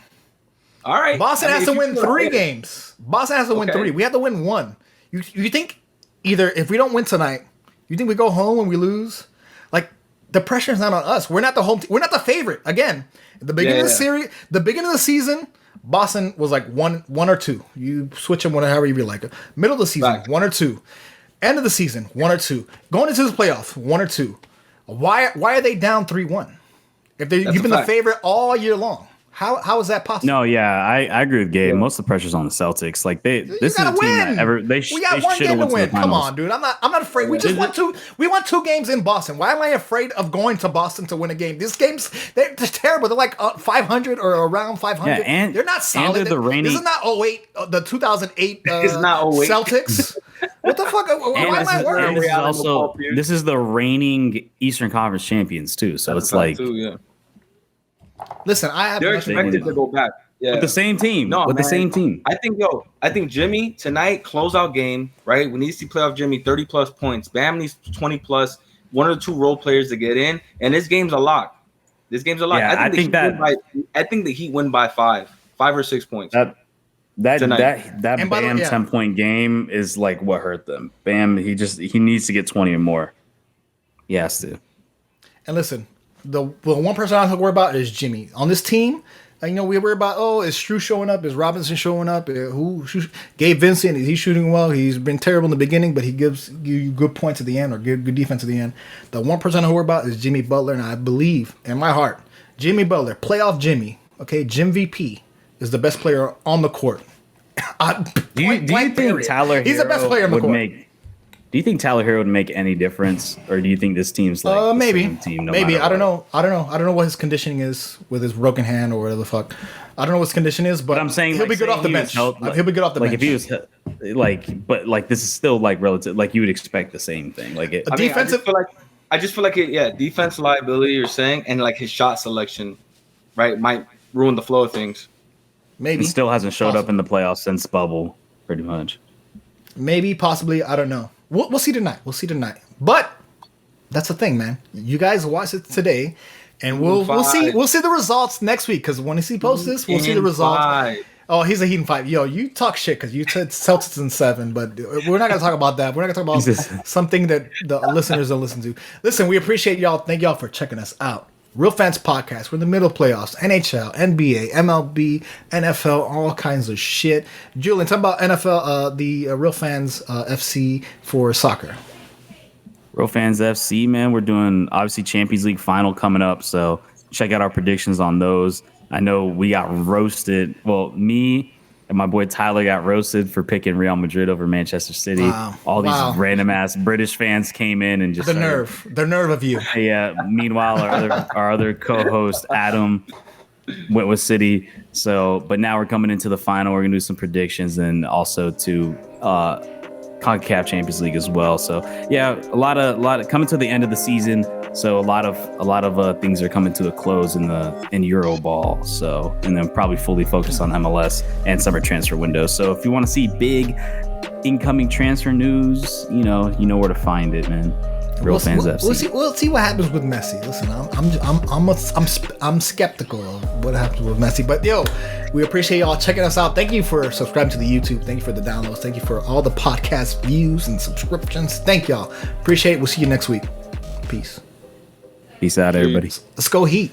All right. Boston has to win 3 games. Boston has to win 3. We have to win 1. You think either if we don't win tonight, you think we go home and we lose? Like, the pressure is not on us. We're not the home team. We're not the favorite. Again, at the beginning of the series, the beginning of the season, Boston was like one or 2. You switch them however you like it. Middle of the season, 1 or 2. End of the season, 1 or 2. Going into the playoffs, 1 or 2. Why are they down 3-1? If you've been the favorite all year long. How is that possible? No, yeah, I agree with Gabe. Most of the pressure's on the Celtics. Like this is a team that we got 1 game to win. Come on, dude. I'm not afraid. We just won 2. We won 2 games in Boston. Why am I afraid of going to Boston to win a game? These games, they're terrible. They're like 500 or around 500. Yeah, and they're not solid. This is not 08, the 2008 it's not 08. Celtics. What the fuck? Why am I worried? This is the reigning Eastern Conference champions too. So it's like. Listen, they're expected to go back. Yeah. With the same team. The same team. I think Jimmy tonight, closeout game, right? We need to see playoff Jimmy 30+ points. Bam needs 20+, 1 or 2 role players to get in, and this game's a lock. This game's a lot. Yeah, I think the Heat win by 5 or 6 points. That And Bam by the way, yeah. 10-point game is like what hurt them. Bam, he needs to get 20 or more. He has to. And listen, the one person I don't have to worry about is Jimmy. On this team, we worry about, is Stru showing up? Is Robinson showing up? Gabe Vincent, is he shooting well? He's been terrible in the beginning, but he gives you good points at the end or good defense at the end. The one person I worry about is Jimmy Butler, and I believe in my heart, Jimmy Butler, playoff Jimmy, okay, Jim VP, is the best player on the court. Do you think Tyler He's the best player on the court. Do you think Tyler Hero would make any difference, or do you think this team's like maybe, the same team? Maybe I don't know. I don't know what his conditioning is with his broken hand or whatever the fuck. I don't know what his condition is, but I'm saying he'll be good off the bench. He'll be good off the bench. If he was this is still like relative. Like you would expect the same thing. Like it. Defensive. I just feel like defense liability. You're saying, and like his shot selection, right, might ruin the flow of things. Maybe he still hasn't showed up in the playoffs since bubble, pretty much. Maybe, possibly, I don't know. We'll see tonight. But that's the thing, man. You guys watch it today, and we'll see the results next week. Because when he posts this, we'll see the results. Oh, he's a Heat in 5. Yo, you talk shit because you said Celtics in 7, but we're not gonna talk about that. We're not gonna talk about something that the listeners don't listen to. Listen, we appreciate y'all. Thank y'all for checking us out. Real Fans Podcast. We're in the middle of playoffs. NHL, NBA, MLB, NFL, all kinds of shit. Julian, talk about NFL, the Real Fans FC for soccer. Real Fans FC, man. We're doing, obviously, Champions League final coming up, so check out our predictions on those. I know we got roasted. Well, me and my boy Tyler got roasted for picking Real Madrid over Manchester City. Wow. All these random ass British fans came in and just the nerve of you. Yeah. Meanwhile, our other co-host Adam went with City. So, but now we're coming into the final. We're gonna do some predictions and also to CONCACAF Champions League as well. So yeah, a lot of coming to the end of the season. So a lot of things are coming to a close in Euroball. So, and then probably fully focused on MLS and summer transfer window. So if you want to see big incoming transfer news, you know where to find it, man. Real Fans FC. We'll see what happens with Messi. Listen, I'm skeptical of what happens with Messi, but yo, we appreciate y'all checking us out. Thank you for subscribing to the YouTube. Thank you for the downloads. Thank you for all the podcast views and subscriptions. Thank y'all. Appreciate it. We'll see you next week. Peace. Peace out, everybody. Let's go Heat.